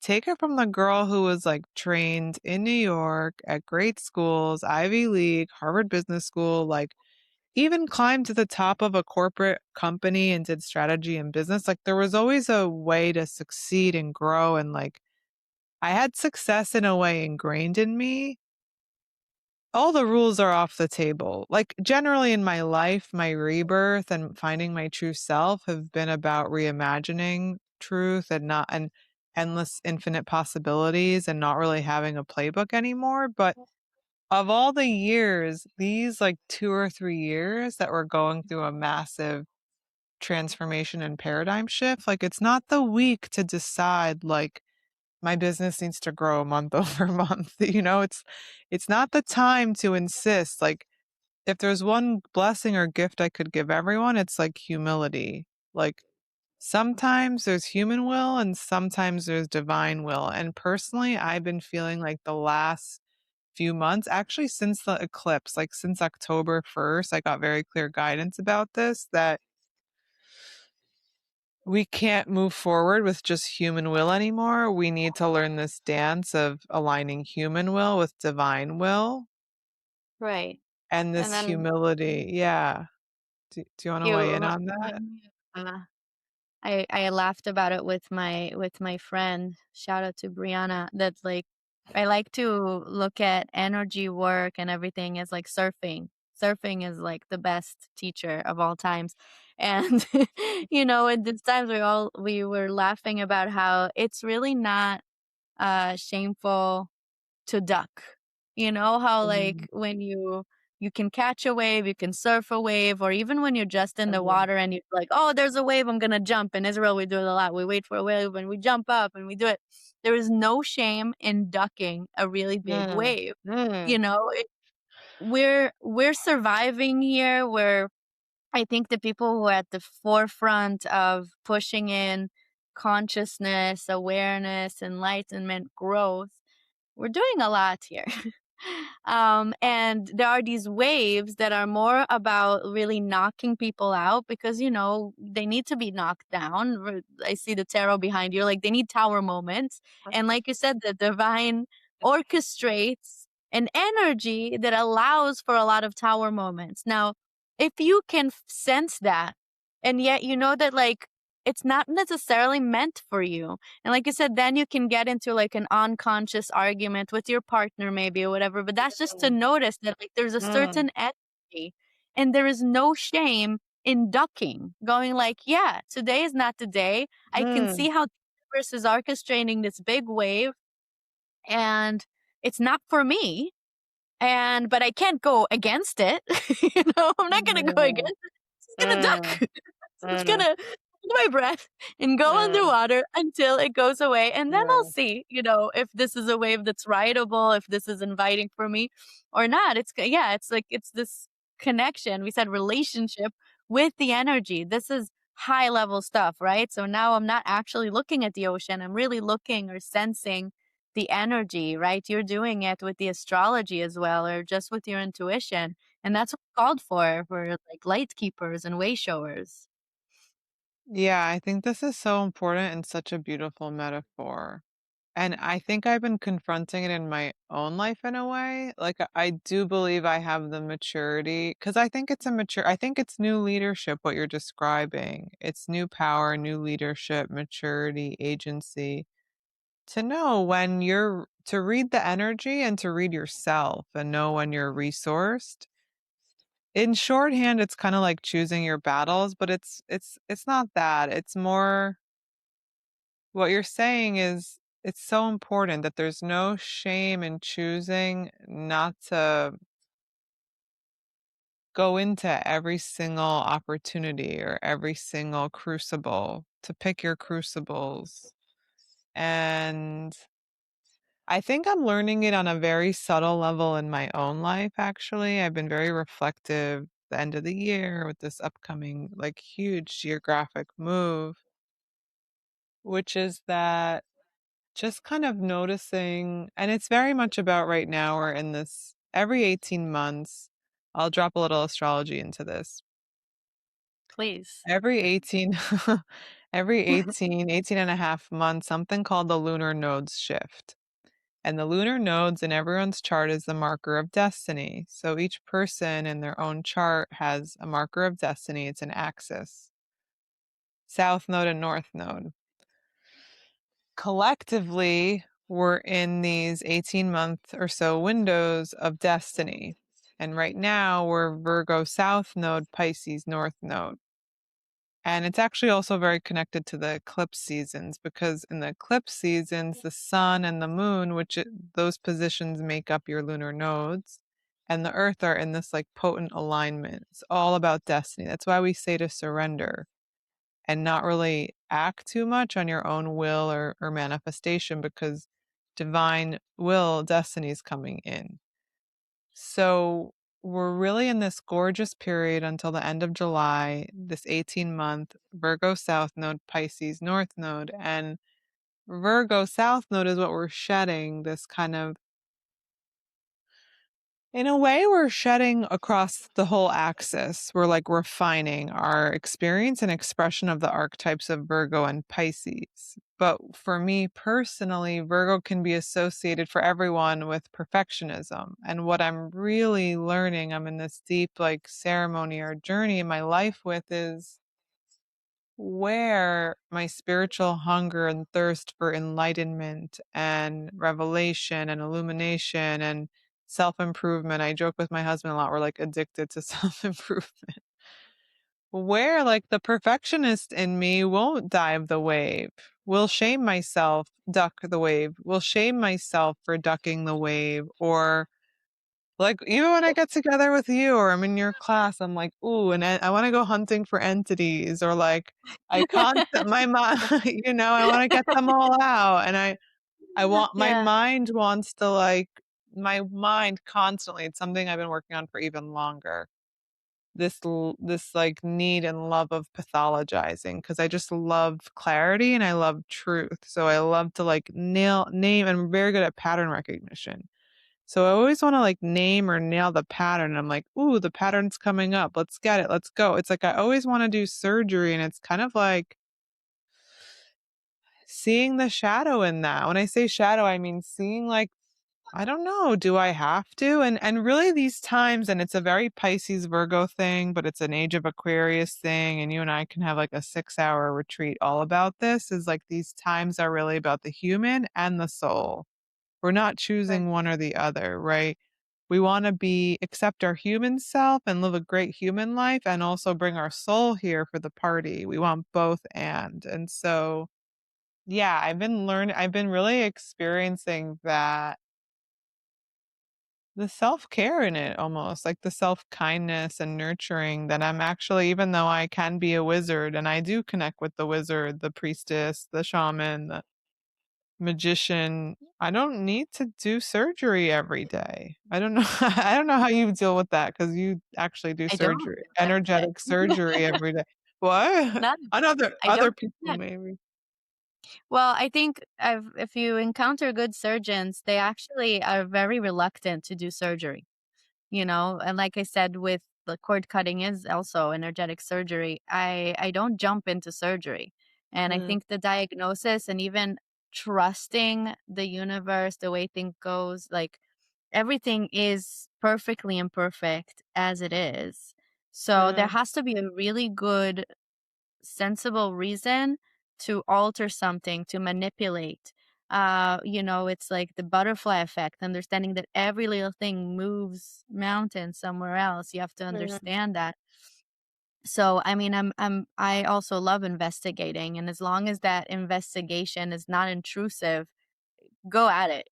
take it from the girl who was like trained in New York at great schools, Ivy League, Harvard Business School, like even climbed to the top of a corporate company and did strategy and business. Like there was always a way to succeed and grow. And like I had success in a way ingrained in me. All the rules are off the table. Like generally in my life, my rebirth and finding my true self have been about reimagining truth and not and endless infinite possibilities and not really having a playbook anymore. But of all the years, these like 2 or 3 years that we're going through a massive transformation and paradigm shift, like it's not the week to decide like my business needs to grow month over month. It's not the time to insist. Like if there's one blessing or gift I could give everyone, it's like humility. Like sometimes there's human will and sometimes there's divine will. And personally, I've been feeling like the last few months, actually since the eclipse, like since October 1st, I got very clear guidance about this, that we can't move forward with just human will anymore. We need to learn this dance of aligning human will with divine will Right. and And this then humility. Yeah. Do you want to weigh in you on that? uh, I laughed about it with my friend. Shout out to Brianna. That like I like to look at energy work and everything as like surfing. Surfing is like the best teacher of all times. And at this times we were laughing about how it's really not shameful to duck. You know how Mhm. like when you can catch a wave, you can surf a wave, or even when you're just in the Mhm. water and you're like, "Oh, there's a wave, I'm gonna jump." In Israel, we do it a lot. We wait for a wave and we jump up and we do it. There is no shame in ducking a really big Mm. wave. Mm. You know, we're surviving here. I think the people who are at the forefront of pushing in consciousness, awareness, enlightenment, growth, we're doing a lot here. And there are these waves that are more about really knocking people out because, they need to be knocked down. I see the tarot behind you. Like they need tower moments. And like you said, the divine orchestrates an energy that allows for a lot of tower moments. Now, if you can sense that, and yet you know that like it's not necessarily meant for you, and like you said, then you can get into like an unconscious argument with your partner, maybe or whatever. But that's just to notice that like there's a Mm. certain energy, and there is no shame in ducking, going like, yeah, today is not the day. I can Mm. see how the universe is orchestrating this big wave, and it's not for me. But I can't go against it. I'm not gonna go against Mm. it. It's gonna Mm. duck. It's Mm. gonna hold my breath and go Mm. underwater until it goes away, and then I'll Mm. see, if this is a wave that's rideable, if this is inviting for me or not. Yeah, it's like it's this connection. We said relationship with the energy. This is high level stuff, right? So now I'm not actually looking at the ocean. I'm really looking or sensing the energy, right? You're doing it with the astrology as well, or just with your intuition. And that's what's called for like light keepers and way showers. Yeah, I think this is so important and such a beautiful metaphor. And I think I've been confronting it in my own life in a way. Like I do believe I have the maturity because I think it's new leadership what you're describing. It's new power, new leadership, maturity, agency. To know when you're to read the energy and to read yourself and know when you're resourced. In shorthand, it's kind of like choosing your battles, but it's not that. It's more what you're saying is it's so important that there's no shame in choosing not to go into every single opportunity or every single crucible, to pick your crucibles. And I think I'm learning it on a very subtle level in my own life, actually. I've been very reflective the end of the year with this upcoming, like, huge geographic move, which is that just kind of noticing, and it's very much about right now, we're in this every 18 months. I'll drop a little astrology into this. Please. Every 18, every 18 and a half months, something called the lunar nodes shift. And the lunar nodes in everyone's chart is the marker of destiny. So each person in their own chart has a marker of destiny. It's an axis, south node and north node. Collectively, we're in these 18-month or so windows of destiny. And right now, we're Virgo south node, Pisces north node. And it's actually also very connected to the eclipse seasons because in the eclipse seasons, the sun and the moon, those positions make up your lunar nodes, and the earth are in this like potent alignment. It's all about destiny. That's why we say to surrender and not really act too much on your own will or manifestation because divine will, destiny is coming in. So we're really in this gorgeous period until the end of July, this 18-month Virgo South Node, Pisces North Node. And Virgo South Node is what we're shedding, this kind of, in a way, we're shedding across the whole axis. We're like refining our experience and expression of the archetypes of Virgo and Pisces. But for me personally, Virgo can be associated for everyone with perfectionism. And what I'm really learning, I'm in this deep like ceremony or journey in my life with, is where my spiritual hunger and thirst for enlightenment and revelation and illumination and self improvement. I joke with my husband a lot, we're like addicted to self improvement. Where like the perfectionist in me won't dive the wave, will shame myself, duck the wave, will shame myself for ducking the wave, or like, even when I get together with you or I'm in your class, I'm like, "Ooh, and I wanna go hunting for entities," or like, I can't set my mind, I wanna get them all out, and I want my Yeah, mind wants to, like my mind constantly, it's something I've been working on for even longer. This, like, need and love of pathologizing because I just love clarity and I love truth, so I love to, like, name and I'm very good at pattern recognition. So I always wanna, like, name or nail the pattern. I'm like, "Ooh, the pattern's coming up. Let's get it. Let's go." It's like I always wanna do surgery, and it's kind of like seeing the shadow in that. When I say shadow, I mean seeing, like, I don't know, do I have to? And really these times, and it's a very Pisces Virgo thing, but it's an Age of Aquarius thing, and you and I can have, like, a 6-hour retreat all about this, is, like, these times are really about the human and the soul. We're not right. choosing one or the other, right? We wanna be accept our human self and live a great human life and also bring our soul here for the party. We want both and so, yeah, I've been really experiencing that the self-care in it almost, like the self-kindness and nurturing that I'm actually, even though I can be a wizard and I do connect with the wizard, the priestess, the shaman, the magician, I don't need to do surgery every day. I don't know I don't know how you deal with that because you actually do I don't surgery, do it every energetic surgery every day. What? No, On I other don't people do it. maybe. Well, I think if you encounter good surgeons, they actually are very reluctant to do surgery. And like I said, with the cord cutting is also energetic surgery. I don't jump into surgery. And I Mm, think the diagnosis and even trusting the universe, the way things goes, like everything is perfectly imperfect as it is. So there mm, has to be a really good sensible reason to alter something, to manipulate. It's like the butterfly effect, understanding that every little thing moves mountains somewhere else. You have to mhm. understand that. So, I mean, I also love investigating, and as long as that investigation is not intrusive, go at it.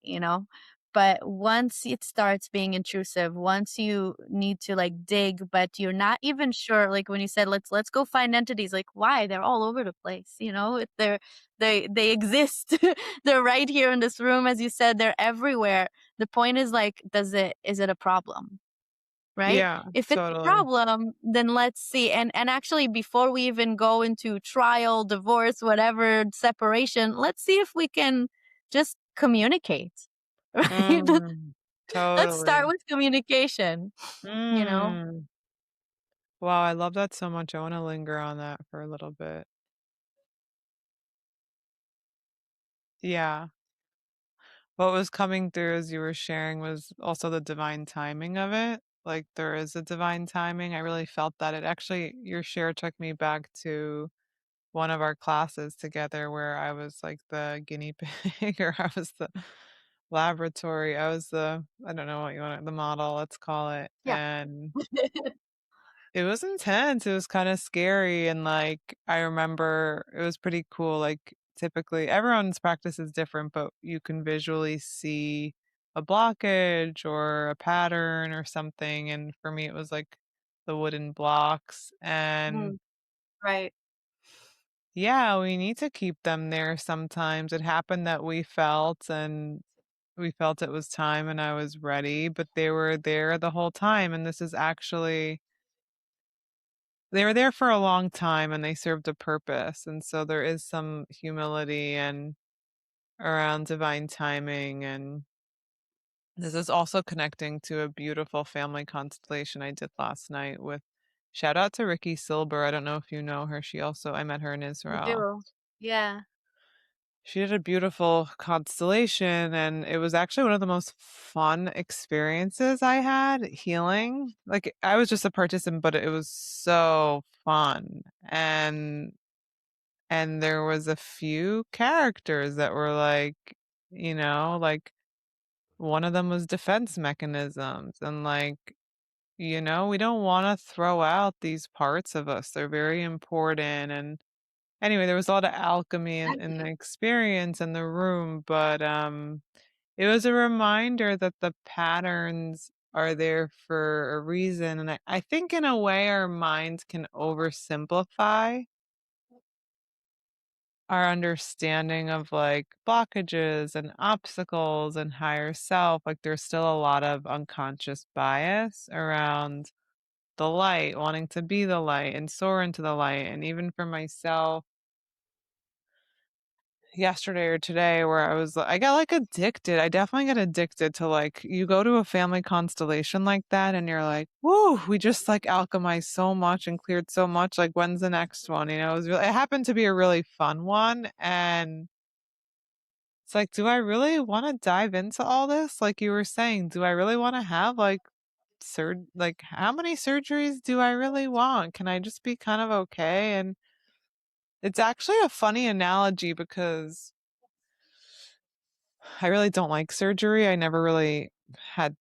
But once it starts being intrusive, once you need to like dig, but you're not even sure, like when you said let's go find entities, like why? They're all over the place. If they exist. They're right here in this room, as you said, they're everywhere. The point is like, is it a problem? Right? Yeah, If it's a totally. problem, then let's see. And actually, before we even go into trial, divorce, whatever, separation, let's see if we can just communicate. Right? Mm, Let's start totally. with communication, you know? Mm. Wow, I love that so much. I wanna linger on that for a little bit. Yeah. What was coming through as you were sharing was also the divine timing of it. Like, there is a divine timing. I really felt that. It actually your share took me back to one of our classes together where I was, like, the guinea pig or I was the laboratory. I was I don't know what you want the model, let's call it, Yeah. and it was intense, it was kinda scary, and, like, I remember it was pretty cool, like, typically everyone's practice is different, but you can visually see a blockage or a pattern or something, and for me, it was, like, the wooden blocks, and Mm, right. yeah, we need to keep them there sometimes. It happened that we felt, and we felt it was time and I was ready, but they were there the whole time. And this is actually, they were there for a long time and they served a purpose. And so there is some humility and around divine timing. And this is also connecting to a beautiful family constellation I did last night with, shout out to Ricky Silber. I don't know if you know her. I met her in I Israel. do. Yeah. She did a beautiful constellation, and it was actually one of the most fun experiences I had healing. Like, I was just a participant, but it was so fun. And there was a few characters that were like, like one of them was defense mechanisms, and like, we don't want to throw out these parts of us. They're very important. And anyway, there was a lot of alchemy in the experience in the room, but it was a reminder that the patterns are there for a reason. And I think in a way our minds can oversimplify our understanding of like blockages and obstacles and higher self. Like there's still a lot of unconscious bias around the light, wanting to be the light and soar into the light. And even for myself, yesterday or today, where I got like addicted. I definitely get addicted to like, you go to a family constellation like that and you're like, whoa, we just like alchemized so much and cleared so much. Like, when's the next one? It happened to be a really fun one. And it's like, do I really want to dive into all this? Like you were saying, do I really want to have like how many surgeries do I really want? Can I just be kind of okay? And it's actually a funny analogy because I really don't like surgery. I never really had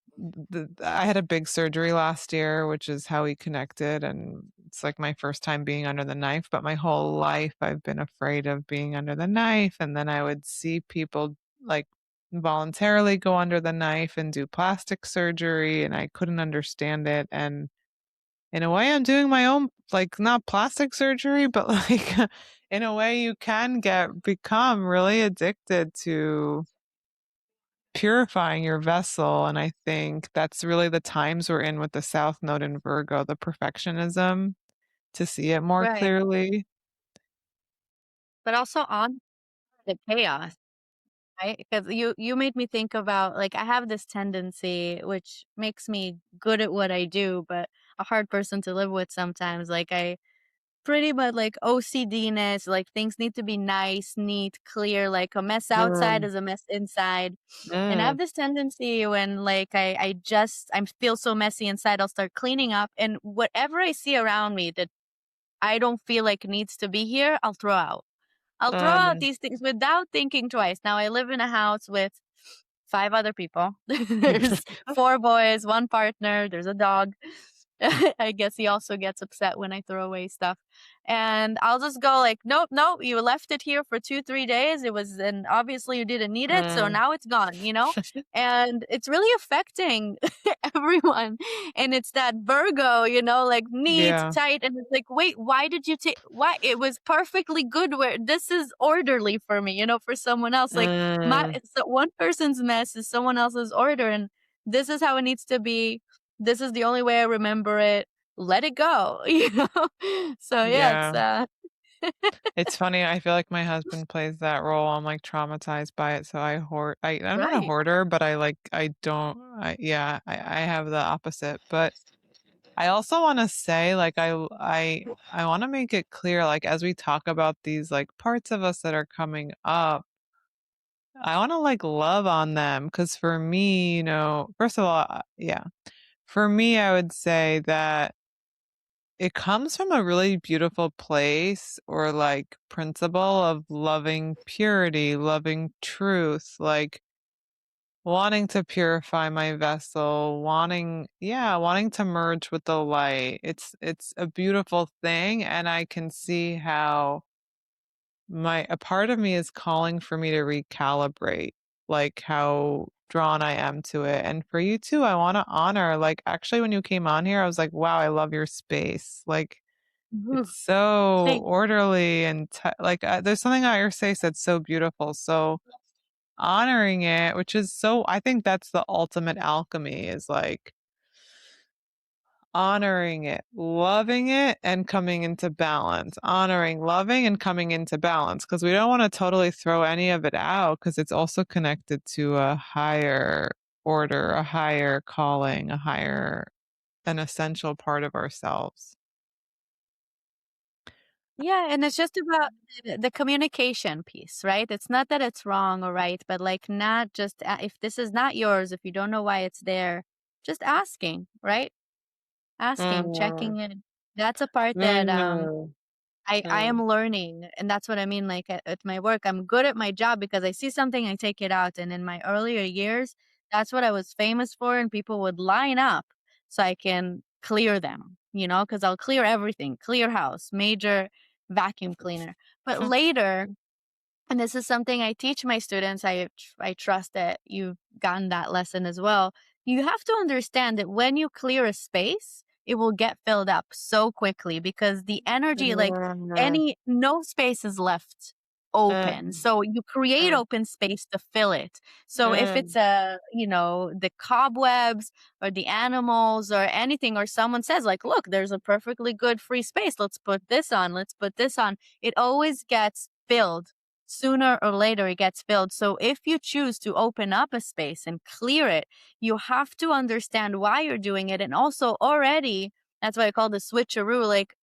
I had a big surgery last year, which is how we connected, and it's like my first time being under the knife, but my whole life I've been afraid of being under the knife, and then I would see people like voluntarily go under the knife and do plastic surgery, and I couldn't understand it. And in a way I'm doing my own, like, not plastic surgery, but like in a way you can become really addicted to purifying your vessel. And I think that's really the times we're in with the South Node in Virgo, the perfectionism, to see it more Right. clearly. But also on the chaos, right? Because you made me think about, like, I have this tendency which makes me good at what I do, but a hard person to live with sometimes. Like, I pretty much like OCD-ness, like things need to be nice, neat, clear, like a mess outside Mm, is a mess inside. And I mm, have this tendency when like I feel so messy inside, I'll start cleaning up, and whatever I see around me that I don't feel like needs to be here, I'll throw out. I'll throw out mm. these things without thinking twice. Now I live in a house with 5 other people. There's 4 boys, 1 partner, there's a dog. I guess he also gets upset when I throw away stuff. And I'll just go like, "Nope, nope, you left it here for 2, 3 days. It was and obviously you didn't need it, so Mm. now it's gone," you know? And it's really affecting everyone. And it's that Virgo, like neat, Yeah. tight, and it's like, "Wait, why did you take why it was perfectly good where this is orderly for me, for someone else. Like Mm, so one person's mess is someone else's order, and this is how it needs to be. This is the only way I remember it. Let it go." So yeah, it's yeah. It's funny. I feel like my husband plays that role. I'm like traumatized by it. So I hoard. I'm not a right. hoarder, but I don't, yeah, I have the opposite. But I also want to say, like, I want to make it clear, like, as we talk about these, like, parts of us that are coming up, I want to, like, love on them. Cause for me, first of all, yeah, for me, I would say that it comes from a really beautiful place or like principle of loving purity, loving truth, like wanting to purify my vessel, wanting to merge with the light. It's a beautiful thing, and I can see how a part of me is calling for me to recalibrate, like how drawn I am to it. And for you too, I want to honor, like, actually when you came on here, I was like, wow, I love your space. Like, Mhm. it's so Thank orderly and like there's something about your space that's so beautiful. So honoring it, which is so, I think that's the ultimate alchemy, is like honoring it, loving it, and coming into balance. Honoring, loving, and coming into balance, because we don't want to totally throw any of it out, because it's also connected to a higher order, a higher calling, a higher, an essential part of ourselves. Yeah, and it's just about the communication piece, right? It's not that it's wrong or right, but like not just if this is not yours, if you don't know why it's there, just asking, right? Asking, Mm, checking in. That's a part that mm, I mm, am learning, and that's what I mean, like, at my work, I'm good at my job because I see something, I take it out, and in my earlier years, that's what I was famous for, and people would line up so I can clear them, you know, because 'cause I'll clear everything, clear house, major vacuum cleaner. But later, and this is something I teach my students. I trust that you've gotten that lesson as well. You have to understand that when you clear a space, it will get filled up so quickly because the energy, like mm, any, no space is left open. mm, So you create mm, open space to fill it. So if it's mm, the cobwebs or the animals or anything, or someone says like, look, there's a perfectly good free space. Let's put this on. Let's put this on. It always gets filled. Sooner or later it gets filled. So if you choose to open up a space and clear it, you have to understand why you're doing it. And also already, that's what I call the switcheroo, like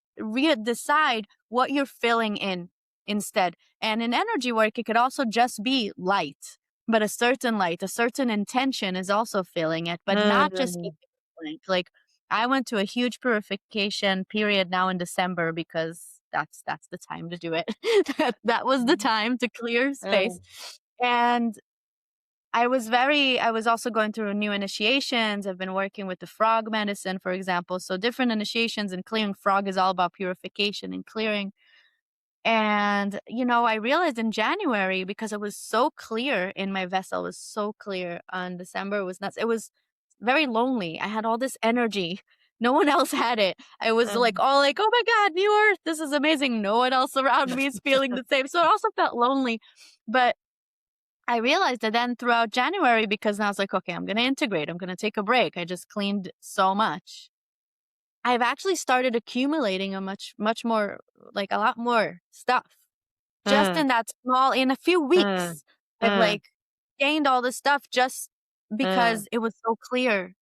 decide what you're filling in instead. And in energy work, it could also just be light, but a certain light, a certain intention is also filling it, but not just keeping mm, it blank. Like I went to a huge purification period now in December because that's the time to do it. That was the time to clear space. mm, And I was also going through new initiations. I've been working with the frog medicine, for example. So different initiations, and clearing frog is all about purification and clearing. And, I realized in January, because it was so clear in my vessel, it was so clear on December, it was nuts. It was very lonely. I had all this energy. No one else had it. I was like, mm. all like, oh my God, new earth, this is amazing. No one else around me is feeling the same. So I also felt lonely. But I realized that then throughout January, because I was like, okay, I'm going to integrate, I'm going to take a break. I just cleaned so much. I've actually started accumulating a much more, like a lot more stuff. Just Mm, in that small in a few mm, weeks, I've, mm, like, gained all this stuff just mm, because it was so clear.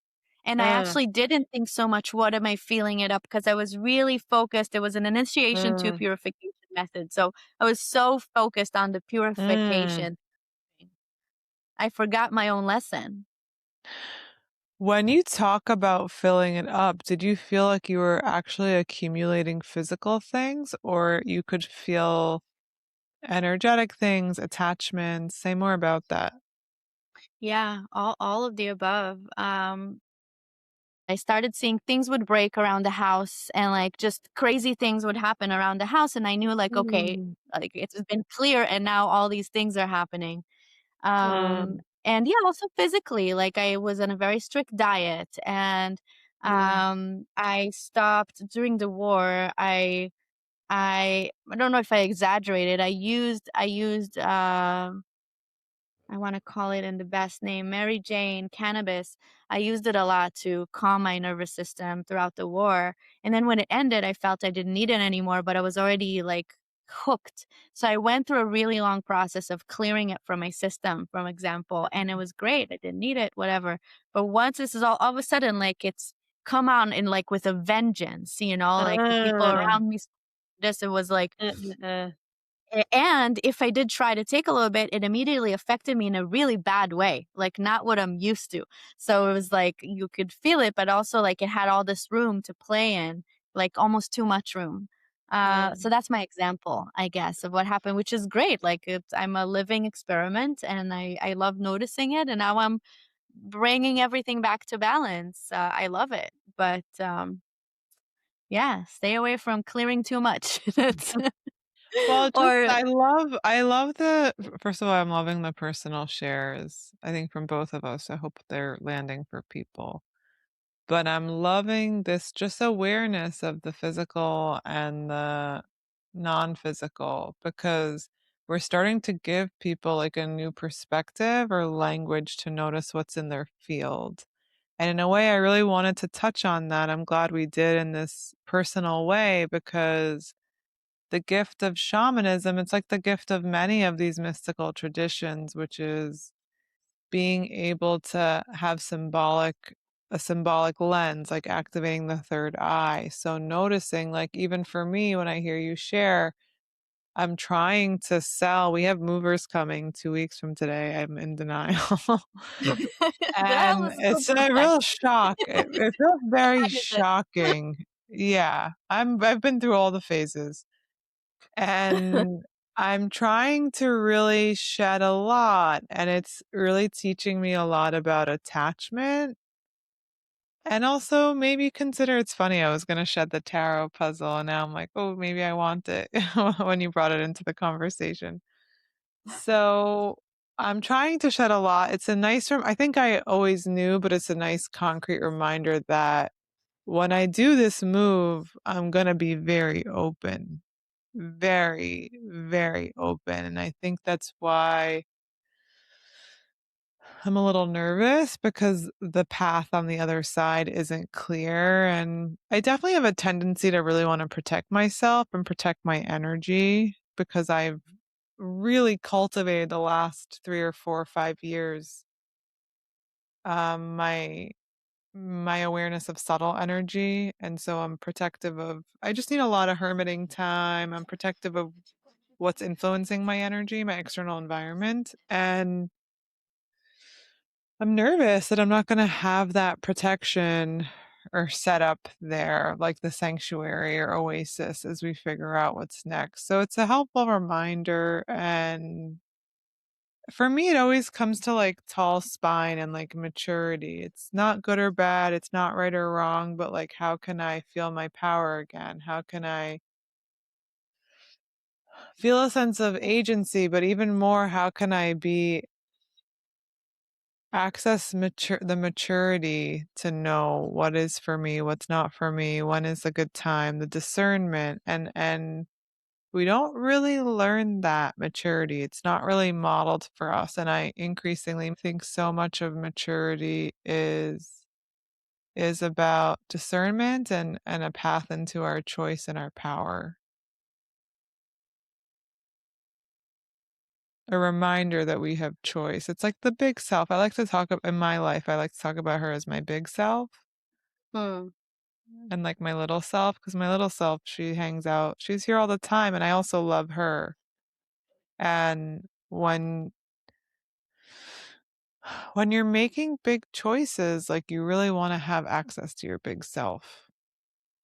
And I mm, actually didn't think so much, "What am I feeling it up?" Because I was really focused. It was an initiation to mm, purification method, so I was so focused on the mm. purification, I forgot my own lesson. When you talk about filling it up, did you feel like you were actually accumulating physical things, or you could feel energetic things, attachments? Say more about that. Yeah, all of the above. I started seeing things would break around the house, and like just crazy things would happen around the house, and I knew like, okay, Mm, like it's been clear and now all these things are happening. mm, And yeah, also physically, like I was on a very strict diet, and mm, I stopped during the war. I don't know if I exaggerated. I want to call it in the best name, Mary Jane cannabis. I used it a lot to calm my nervous system throughout the war. And then when it ended, I felt I didn't need it anymore, but I was already like hooked. So I went through a really long process of clearing it from my system, from example, and it was great. I didn't need it, whatever. But once this is all of a sudden, like it's come on in like with a vengeance, like the people mm, around me, this, it was like, mm, and if I did try to take a little bit, it immediately affected me in a really bad way, like not what I'm used to. So it was like you could feel it, but also like it had all this room to play in, like almost too much room. So mm. that's my example, I guess, of what happened, which is great. Like I'm a living experiment, and I love noticing it. And now I'm bringing everything back to balance. I love it, but yeah, stay away from clearing too much. That's Well, just or I love the first of all, I'm loving the personal shares, I think from both of us. I hope they're landing for people. But I'm loving this just awareness of the physical and the non-physical, because we're starting to give people like a new perspective or language to notice what's in their field. And in a way, I really wanted to touch on that. I'm glad we did in this personal way, because the gift of shamanism, it's like the gift of many of these mystical traditions, which is being able to have a symbolic lens, like activating the third eye. So noticing, like, even for me, when I hear you share, I'm trying to sell. We have movers coming 2 weeks from today. I'm in denial. That And was so it's a perfect. real shock. It feels very What is it? shocking. Yeah. I've been through all the phases. And I'm trying to really shed a lot, and it's really teaching me a lot about attachment. And also maybe consider, it's funny, I was gonna shed the tarot puzzle and now I'm like, "Oh, maybe I want it," when you brought it into the conversation. So, I'm trying to shed a lot. It's a nice I think I always knew, but it's a nice concrete reminder that when I do this move, I'm gonna be very open. Very, very open, and I think that's why I'm a little nervous, because the path on the other side isn't clear, and I definitely have a tendency to really wanna protect myself and protect my energy, because I've really cultivated the last 3 or 4 or 5 years, my awareness of subtle energy, and so I'm protective of I just need a lot of hermiting time. I'm protective of what's influencing my energy, my external environment, and I'm nervous that I'm not gonna have that protection or set up there, like the sanctuary or oasis, as we figure out what's next. So it's a helpful reminder, and for me, it always comes to like tall spine and like maturity. It's not good or bad, it's not right or wrong, but like, how can I feel my power again? How can I feel a sense of agency? But even more, how can I be access the maturity to know what is for me, what's not for me, when is a good time, the discernment, and we don't really learn that maturity. It's not really modeled for us, and I increasingly think so much of maturity is about discernment and a path into our choice and our power. A reminder that we have choice. It's like the big self. I like to talk in my life, I like to talk about her as my big self Hmm. and like my little self, because my little self, she hangs out. She's here all the time, and I also love her. And when you're making big choices, like, you really wanna have access to your big self.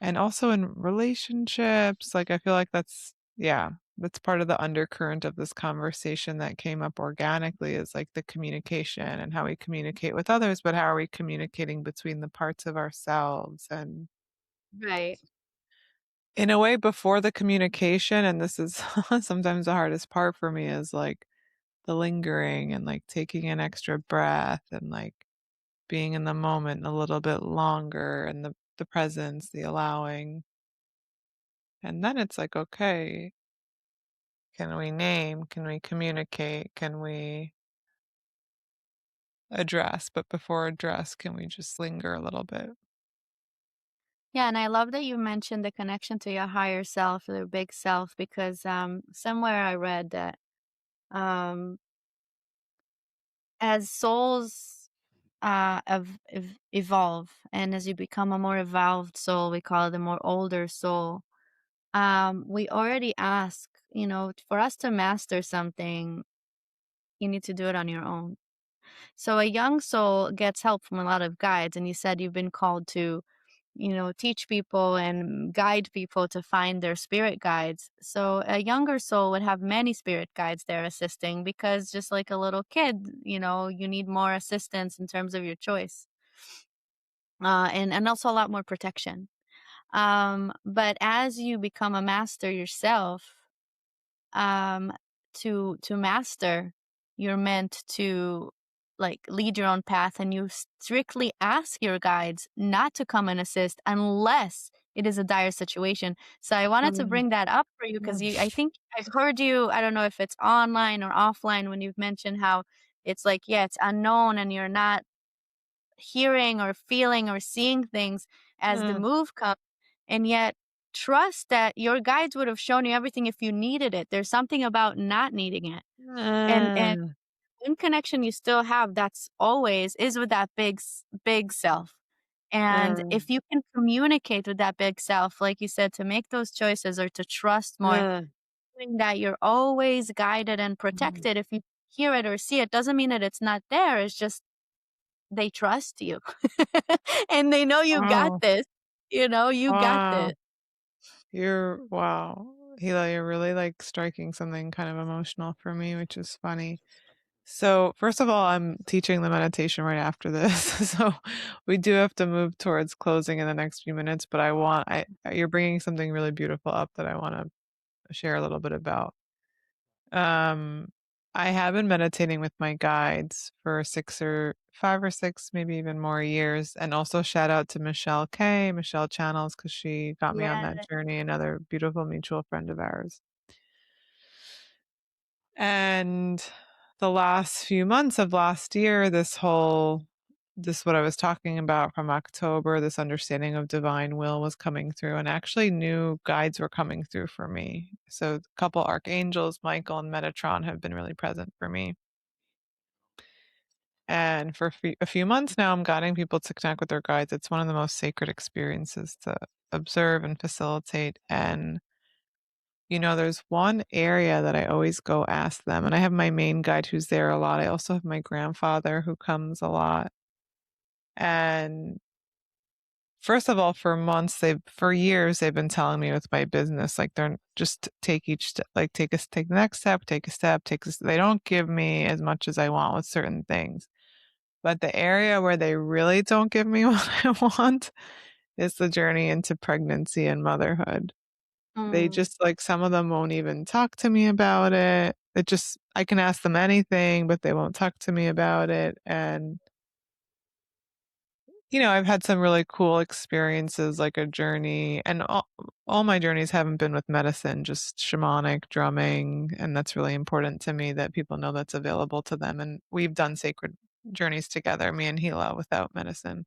And also in relationships, like, I feel like that's part of the undercurrent of this conversation that came up organically, is, like, the communication and how we communicate with others, but how are we communicating between the parts of ourselves? And Right. in a way, before the communication, and this is sometimes the hardest part for me, is, like, the lingering and, like, taking an extra breath and, like, being in the moment a little bit longer, and the presence, the allowing. And then it's like, okay, can we name? Can we communicate? Can we address? But before address, can we just linger a little bit? Yeah, and I love that you mentioned the connection to your higher self, your big self, because somewhere I read that um as souls evolve, and as you become a more evolved soul, we call it a more older soul. We already ask, for us to master something, you need to do it on your own. So a young soul gets help from a lot of guides, and you said you've been called to, teach people and guide people to find their spirit guides. So a younger soul would have many spirit guides there assisting, because just like a little kid, you need more assistance in terms of your choice. And also a lot more protection. But as you become a master yourself, um to master, you're meant to like lead your own path, and you strictly ask your guides not to come and assist unless it is a dire situation. So I wanted to Mm, bring that up for you because I think I've heard you, I don't know if it's online or offline, when you've mentioned how it's like, yeah, it's unknown and you're not hearing or feeling or seeing things as the mm, move comes. And yet, trust that your guides would have shown you everything if you needed it. There's something about not needing it. And mm, one connection you still have that's always is with that big self. And mm, if you can communicate with that big self, like you said, to make those choices or to trust more, mm, knowing that you're always guided and mm. protected, if you hear it or see it, doesn't mean that it's not there. It's just they trust you and they know you got Wow. this. You got Wow. this. Wow. Hila, you're really like striking something kind of emotional for me, which is funny. So, first of all, I'm teaching the meditation right after this. So, we do have to move towards closing in the next few minutes, but you're bringing something really beautiful up that I want to share a little bit about. Um, I have been meditating with my guides for 5 or 6, maybe even more years. And also shout out to Michelle Channels, because she got me on that Yeah. journey, another beautiful mutual friend of ours. And the last few months of last year, this what I was talking about from October, this understanding of divine will was coming through, and actually new guides were coming through for me. So a couple archangels, Michael and Metatron, have been really present for me. And for a few months now, I'm guiding people to connect with their guides. It's one of the most sacred experiences to observe and facilitate. And there's one area that I always go ask them, and I have my main guide who's there a lot. I also have my grandfather who comes a lot. And first of all, for years, they've been telling me with my business, like they're just take each step, like take the next step, take a step, they don't give me as much as I want with certain things. But the area where they really don't give me what I want is the journey into pregnancy and motherhood. They Mm, just like some of them won't even talk to me about it. I can ask them anything, but they won't talk to me about it. And, I've had some really cool experiences, like a journey, and all my journeys haven't been with medicine, just shamanic drumming. And that's really important to me that people know that's available to them. And we've done sacred journeys together, me and Hila, without medicine.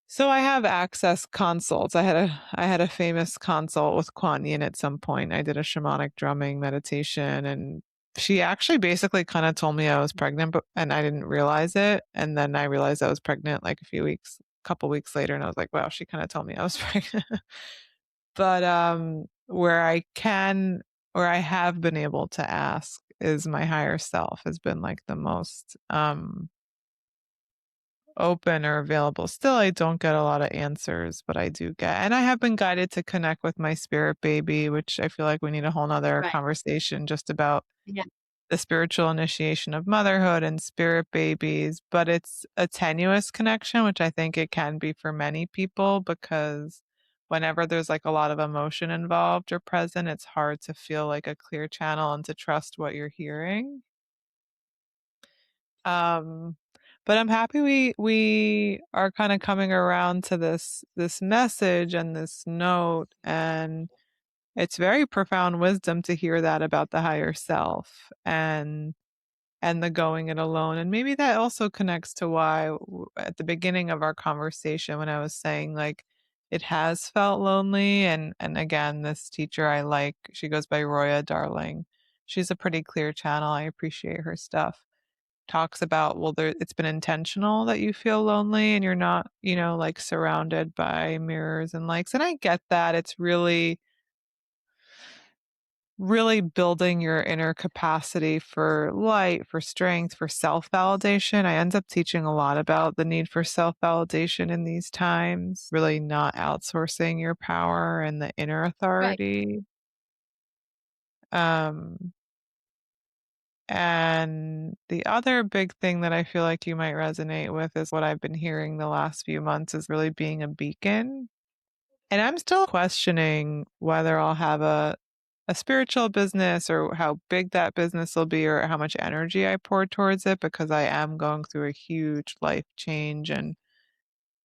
So I have access consults. I had a famous consult with Kuan Yin at some point. I did a shamanic drumming meditation, and she actually basically kind of told me I was pregnant, and I didn't realize it. And then I realized I was pregnant like couple weeks later, and I was like, wow, she kind of told me I was pregnant. But where I have been able to ask is my higher self has been like the most open or available. Still, I don't get a lot of answers, but I do get, and I have been guided to connect with my spirit baby, which I feel like we need a whole nother right. conversation just about Yeah. the spiritual initiation of motherhood and spirit babies. But it's a tenuous connection, which I think it can be for many people, because whenever there's like a lot of emotion involved or present, it's hard to feel like a clear channel and to trust what you're hearing. Um, but I'm happy we are kind of coming around to this message and this note, and it's very profound wisdom to hear that about the higher self and the going it alone. And maybe that also connects to why at the beginning of our conversation when I was saying like it has felt lonely, and again, this teacher I like, she goes by Roya Darling. She's a pretty clear channel. I appreciate her stuff. Talks about, well, it's been intentional that you feel lonely and you're not, like surrounded by mirrors and likes. And I get that. It's really, really building your inner capacity for light, for strength, for self validation. I end up teaching a lot about the need for self validation in these times, really not outsourcing your power and the inner Right. authority. Um, And the other big thing that I feel like you might resonate with is what I've been hearing the last few months is really being a beacon. And I'm still questioning whether I'll have a spiritual business or how big that business will be or how much energy I pour towards it, because I am going through a huge life change, and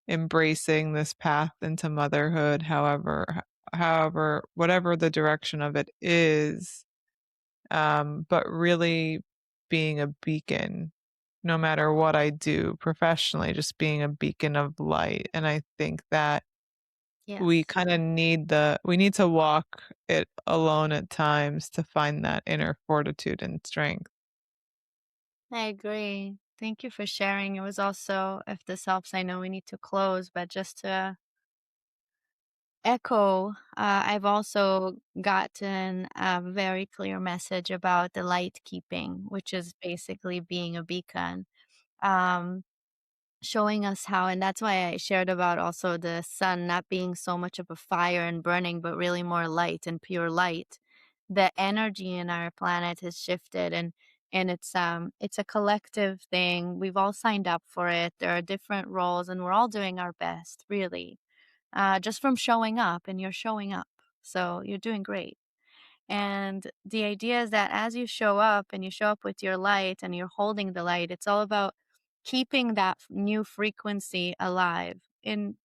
embracing this path into motherhood, however, whatever the direction of it is, but really being a beacon no matter what I do professionally, just being a beacon of light. And I think that we Yes, kind of we need to walk it alone at times to find that inner fortitude and strength. I agree. Thank you for sharing. It was also, if this helps, I know we need to close, but just to echo, I've also gotten a very clear message about the light keeping, which is basically being a beacon. Um, Showing us how, and that's why I shared about also the sun not being so much of a fire and burning, but really more light and pure light. The energy in our planet has shifted, and it's a collective thing. We've all signed up for it. There are different roles, and we're all doing our best, really. Just from showing up, and you're showing up. So you're doing great. And the idea is that as you show up and you show up with your light and you're holding the light, it's all about keeping that new frequency alive and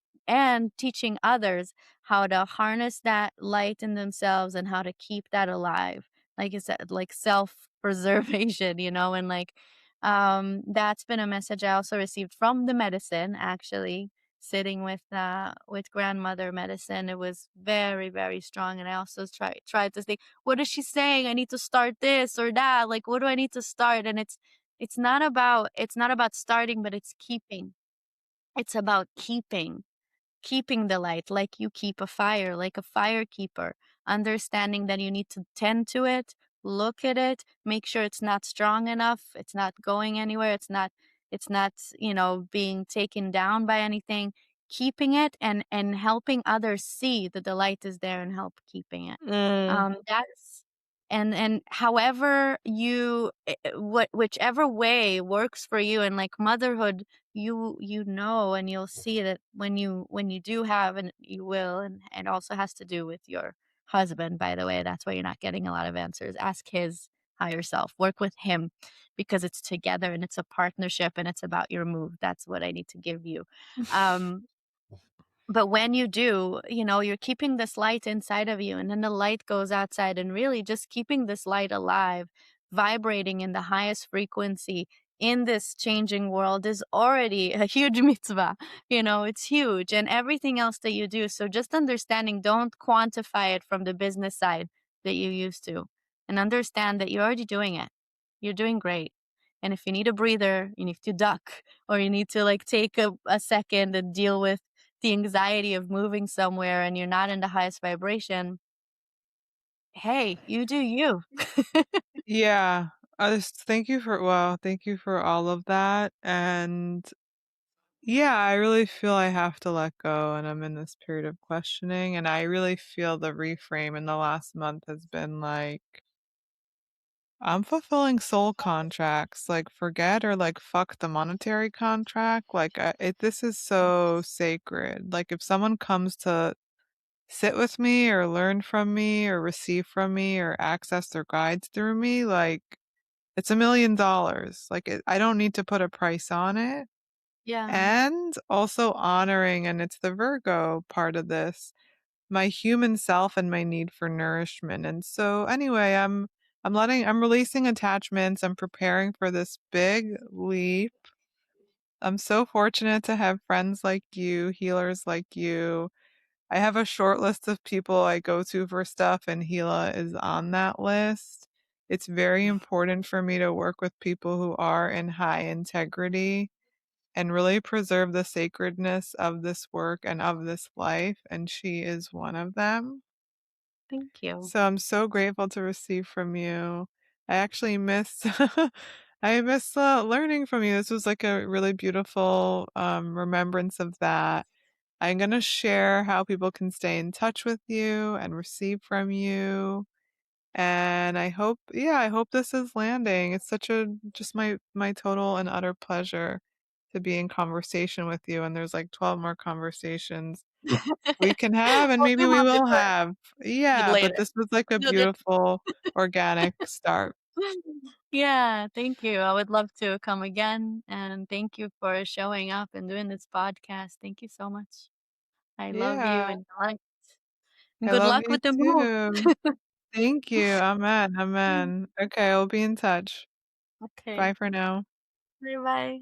teaching others how to harness that light in themselves and how to keep that alive. Like you said, like self-preservation, and like that's been a message I also received from the medicine, actually, sitting with grandmother medicine. It was very, very strong. And I also tried to think, what is she saying? I need to start this or that. Like, what do I need to start? And it's not about starting, but it's keeping. It's about keeping the light, like you keep a fire, like a fire keeper, understanding that you need to tend to it, look at it, make sure it's not strong enough, it's not going anywhere, it's not being taken down by anything, keeping it and helping others see that the light is there and help keeping it. Mm. That's and however whichever way works for you, and like motherhood, you know, and you'll see that when you do have, and you will, and it also has to do with your husband, by the way. That's why you're not getting a lot of answers. Ask his higher self, work with him, because it's together and it's a partnership and it's about your move. That's what I need to give you. um but when you do, you're keeping this light inside of you, and then the light goes outside, and really just keeping this light alive, vibrating in the highest frequency in this changing world is already a huge mitzvah. It's huge, and everything else that you do. So just understanding, don't quantify it from the business side that you used to, and understand that you're already doing it. You're doing great. And if you need a breather, you need to duck, or you need to like take a second and deal with the anxiety of moving somewhere and you're not in the highest vibration, hey, you do you. Yeah. Thank you for all of that. And yeah, I really feel I have to let go, and I'm in this period of questioning. And I really feel the reframe in the last month has been like, I'm fulfilling soul contracts, like forget or like fuck the monetary contract. This is so sacred. Like if someone comes to sit with me or learn from me or receive from me or access their guides through me, like it's $1 million. I don't need to put a price on it. Yeah, And also honoring, and it's the Virgo part of this, my human self and my need for nourishment. And so anyway, I'm releasing attachments. I'm preparing for this big leap. I'm so fortunate to have friends like you, healers like you. I have a short list of people I go to for stuff, and Hila is on that list. It's very important for me to work with people who are in high integrity and really preserve the sacredness of this work and of this life, and she is one of them. thank you. So I'm so grateful to receive from you. I actually missed I miss learning from you. This was like a really beautiful remembrance of that. I'm going to share how people can stay in touch with you and receive from you. And I hope this is landing. It's such a just my total and utter pleasure to be in conversation with you. And there's like 12 more conversations we can have, and We'll maybe do we more will before have. it Yeah, later. but this was like a We'll do this. beautiful organic start. Yeah, thank you. I would love to come again, and thank you for showing up and doing this podcast. Thank you so much. I love you Yeah, and light. And I good love luck you with the move. too. Thank you. Amen. Amen. Okay, we'll be in touch. Okay. Bye for now. Bye bye.